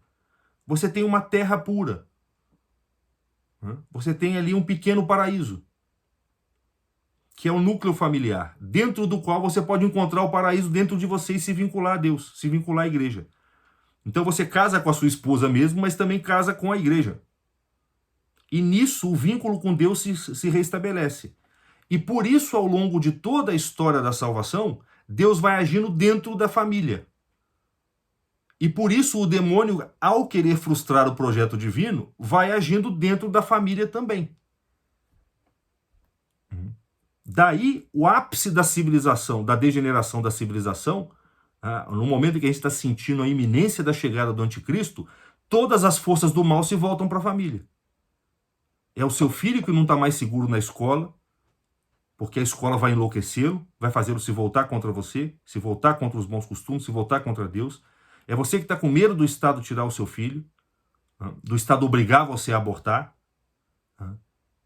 Você tem uma terra pura. Você tem ali um pequeno paraíso, que é o núcleo familiar, dentro do qual você pode encontrar o paraíso dentro de você e se vincular a Deus, se vincular à igreja. Então você casa com a sua esposa mesmo, mas também casa com a igreja. E nisso o vínculo com Deus se restabelece. E por isso, ao longo de toda a história da salvação, Deus vai agindo dentro da família. E por isso o demônio, ao querer frustrar o projeto divino, vai agindo dentro da família também. Daí o ápice da civilização, da degeneração da civilização, no momento em que a gente está sentindo a iminência da chegada do anticristo, todas as forças do mal se voltam para a família. É o seu filho que não está mais seguro na escola, porque a escola vai enlouquecê-lo, vai fazê-lo se voltar contra você, se voltar contra os bons costumes, se voltar contra Deus. É você que está com medo do Estado tirar o seu filho, do Estado obrigar você a abortar.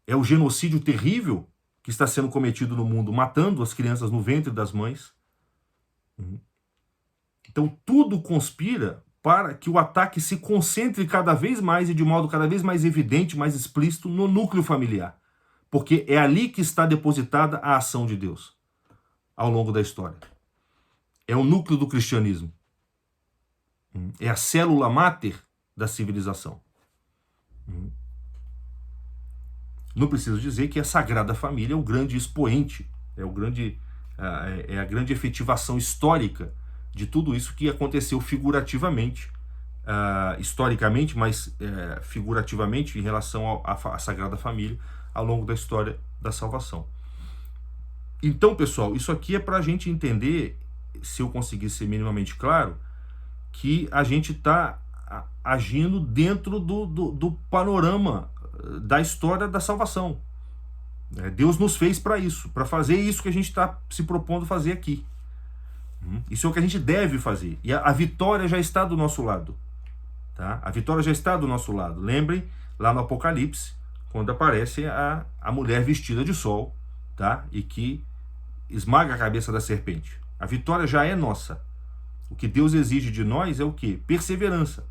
É o genocídio terrível que está sendo cometido no mundo, matando as crianças no ventre das mães. Então tudo conspira para que o ataque se concentre cada vez mais e de modo cada vez mais evidente, mais explícito no núcleo familiar. Porque é ali que está depositada a ação de Deus ao longo da história. É o núcleo do cristianismo. É a célula máter da civilização. Não preciso dizer que a Sagrada Família é o grande expoente, é a grande efetivação histórica de tudo isso que aconteceu figurativamente, historicamente, mas figurativamente em relação à Sagrada Família ao longo da história da salvação. Então, pessoal, isso aqui é para a gente entender, se eu conseguir ser minimamente claro, que a gente está agindo dentro do panorama da história da salvação. Deus nos fez para isso, para fazer isso que a gente está se propondo fazer aqui. Isso é o que a gente deve fazer. E a vitória já está do nosso lado. Tá? A vitória já está do nosso lado. Lembrem, lá no Apocalipse, quando aparece a mulher vestida de sol, tá? E que esmaga a cabeça da serpente. A vitória já é nossa. O que Deus exige de nós é o quê? Perseverança.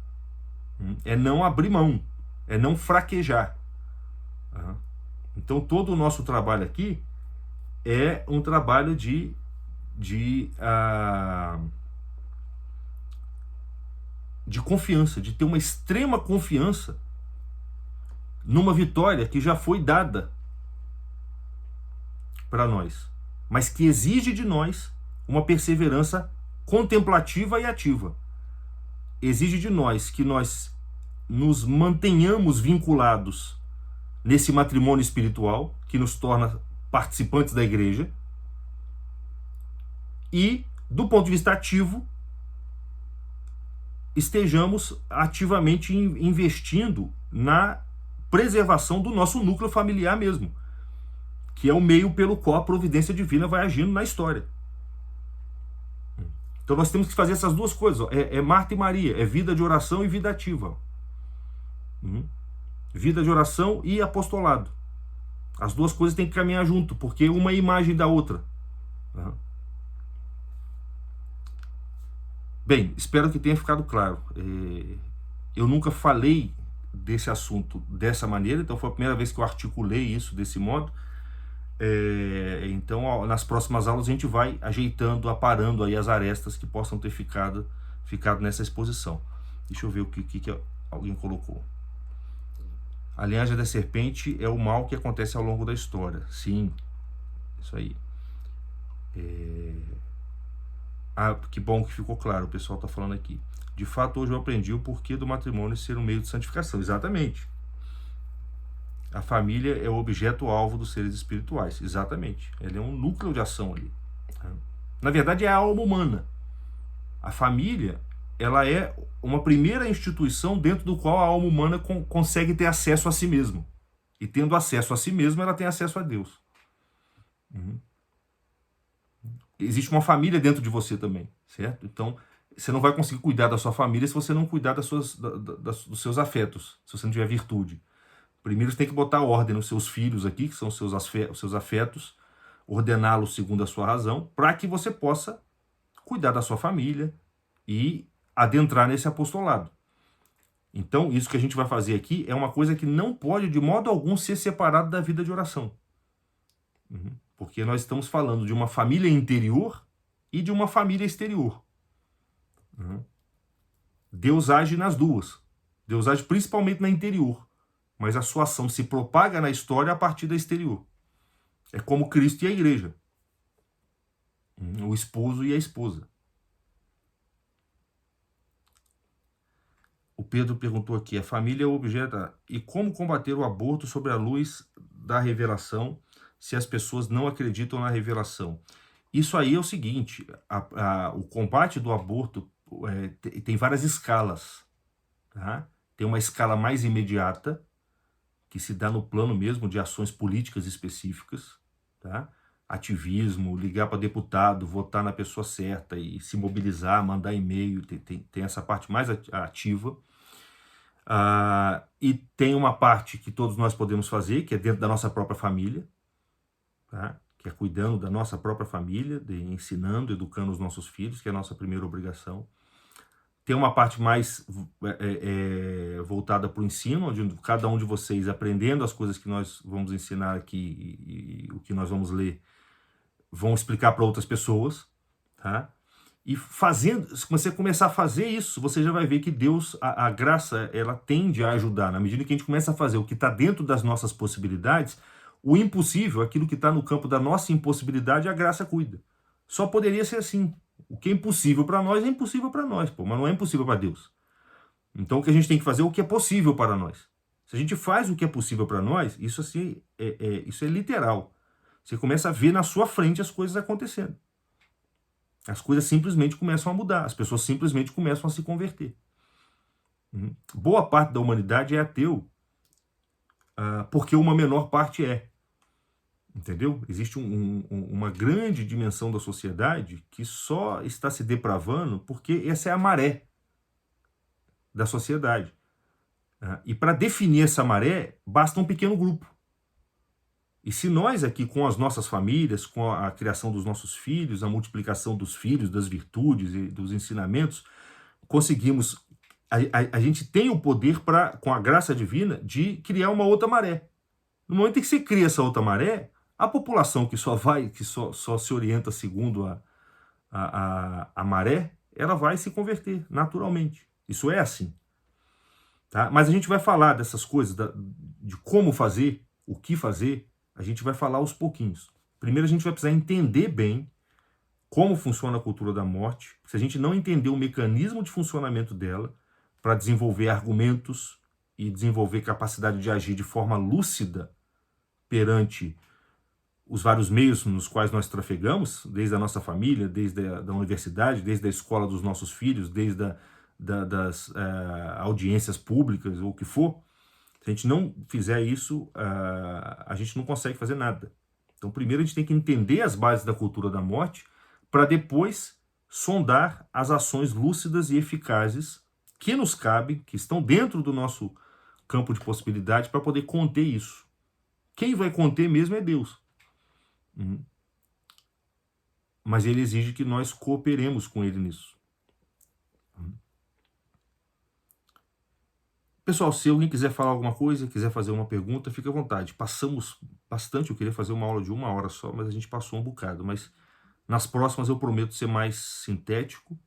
É não abrir mão. É não fraquejar. Então todo o nosso trabalho aqui é um trabalho de confiança, de ter uma extrema confiança numa vitória que já foi dada para nós, mas que exige de nós uma perseverança contemplativa e ativa. Exige de nós que nós nos mantenhamos vinculados nesse matrimônio espiritual que nos torna participantes da igreja e, do ponto de vista ativo, estejamos ativamente investindo na preservação do nosso núcleo familiar mesmo, que é o meio pelo qual a providência divina vai agindo na história. Então nós temos que fazer essas duas coisas. É Marta e Maria, é vida de oração e vida ativa. Vida de oração e apostolado. As duas coisas têm que caminhar junto, porque uma é imagem da outra. Bem, espero que tenha ficado claro. Eu nunca falei desse assunto dessa maneira, então foi a primeira vez que eu articulei isso desse modo. Então, nas próximas aulas a gente vai ajeitando, aparando aí as arestas que possam ter ficado nessa exposição. Deixa eu ver o que alguém colocou. A linhagem da serpente é o mal que acontece ao longo da história. Sim, isso aí. Que bom que ficou claro, o pessoal está falando aqui. De fato, hoje eu aprendi o porquê do matrimônio ser um meio de santificação. Exatamente. A família é o objeto-alvo dos seres espirituais. Exatamente. Ela é um núcleo de ação ali. Na verdade, é a alma humana. A família, ela é uma primeira instituição dentro do qual a alma humana consegue ter acesso a si mesmo. E tendo acesso a si mesmo, ela tem acesso a Deus. Existe uma família dentro de você também, certo? Então, você não vai conseguir cuidar da sua família se você não cuidar dos seus afetos, se você não tiver virtude. Primeiro você tem que botar ordem nos seus filhos aqui, que são os seus afetos, ordená-los segundo a sua razão, para que você possa cuidar da sua família e adentrar nesse apostolado. Então, isso que a gente vai fazer aqui é uma coisa que não pode, de modo algum, ser separado da vida de oração. Porque nós estamos falando de uma família interior e de uma família exterior. Deus age nas duas. Deus age principalmente na interior, mas a sua ação se propaga na história a partir da exterior. É como Cristo e a igreja. O esposo e a esposa. O Pedro perguntou aqui, a família é o objeto... E como combater o aborto sob a luz da revelação se as pessoas não acreditam na revelação? Isso aí é o seguinte, o combate do aborto tem várias escalas. Tá? Tem uma escala mais imediata, que se dá no plano mesmo de ações políticas específicas, tá? Ativismo, ligar para deputado, votar na pessoa certa e se mobilizar, mandar e-mail, tem essa parte mais ativa. E tem uma parte que todos nós podemos fazer, que é dentro da nossa própria família, tá? Que é cuidando da nossa própria família, ensinando, educando os nossos filhos, que é a nossa primeira obrigação. Tem uma parte mais voltada para o ensino, onde cada um de vocês, aprendendo as coisas que nós vamos ensinar aqui e o que nós vamos ler, vão explicar para outras pessoas, tá? E fazendo, se você começar a fazer isso, você já vai ver que Deus, a graça, ela tende a ajudar. Na medida que a gente começa a fazer o que está dentro das nossas possibilidades, o impossível, aquilo que está no campo da nossa impossibilidade, a graça cuida. Só poderia ser assim. O que é impossível para nós é impossível para nós, mas não é impossível para Deus. Então o que a gente tem que fazer é o que é possível para nós. Se a gente faz o que é possível para nós, isso assim isso é literal. Você começa a ver na sua frente as coisas acontecendo. As coisas simplesmente começam a mudar, as pessoas simplesmente começam a se converter. Boa parte da humanidade é ateu, porque uma menor parte é. Entendeu? Existe uma grande dimensão da sociedade que só está se depravando porque essa é a maré da sociedade. E para definir essa maré, basta um pequeno grupo. E se nós aqui, com as nossas famílias, com a criação dos nossos filhos, a multiplicação dos filhos, das virtudes e dos ensinamentos, conseguimos... A gente tem o poder, com a graça divina, de criar uma outra maré. No momento em que você cria essa outra maré, a população que só se orienta segundo a maré, ela vai se converter naturalmente. Isso é assim. Tá? Mas a gente vai falar dessas coisas, de como fazer, o que fazer, a gente vai falar aos pouquinhos. Primeiro a gente vai precisar entender bem como funciona a cultura da morte. Se a gente não entender o mecanismo de funcionamento dela, para desenvolver argumentos e desenvolver capacidade de agir de forma lúcida perante os vários meios nos quais nós trafegamos, desde a nossa família, desde a universidade, desde a escola dos nossos filhos, desde das audiências públicas, ou o que for. Se a gente não fizer isso, a gente não consegue fazer nada. Então, primeiro a gente tem que entender as bases da cultura da morte, para depois sondar as ações lúcidas e eficazes que nos cabem, que estão dentro do nosso campo de possibilidade, para poder conter isso. Quem vai conter mesmo é Deus. Mas ele exige que nós cooperemos com ele nisso. Pessoal, se alguém quiser falar alguma coisa, quiser fazer uma pergunta, fique à vontade. Passamos bastante, eu queria fazer uma aula de 1 hora só, mas a gente passou um bocado. Mas nas próximas eu prometo ser mais sintético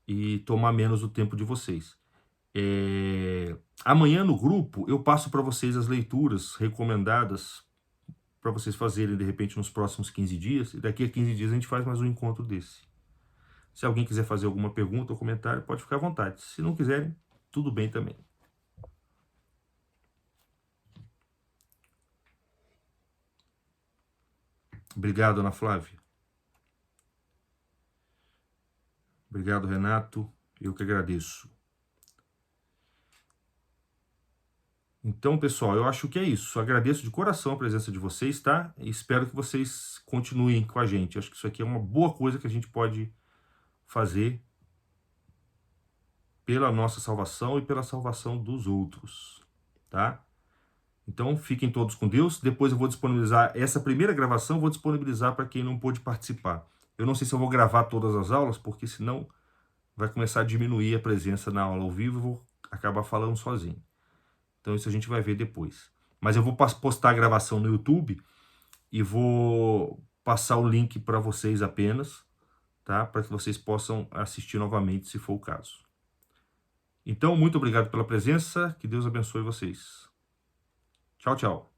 e tomar menos o tempo de vocês. Amanhã no grupo eu passo para vocês as leituras recomendadas para vocês fazerem, de repente, nos próximos 15 dias. E daqui a 15 dias a gente faz mais um encontro desse. Se alguém quiser fazer alguma pergunta ou comentário, pode ficar à vontade. Se não quiserem, tudo bem também. Obrigado, Ana Flávia. Obrigado, Renato. Eu que agradeço. Então, pessoal, eu acho que é isso. Agradeço de coração a presença de vocês, tá? E espero que vocês continuem com a gente. Acho que isso aqui é uma boa coisa que a gente pode fazer pela nossa salvação e pela salvação dos outros, tá? Então, fiquem todos com Deus. Depois eu vou disponibilizar essa primeira gravação, vou disponibilizar para quem não pôde participar. Eu não sei se eu vou gravar todas as aulas, porque senão vai começar a diminuir a presença na aula ao vivo e vou acabar falando sozinho. Então isso a gente vai ver depois. Mas eu vou postar a gravação no YouTube e vou passar o link para vocês apenas, tá? Para que vocês possam assistir novamente, se for o caso. Então, muito obrigado pela presença, que Deus abençoe vocês. Tchau, tchau.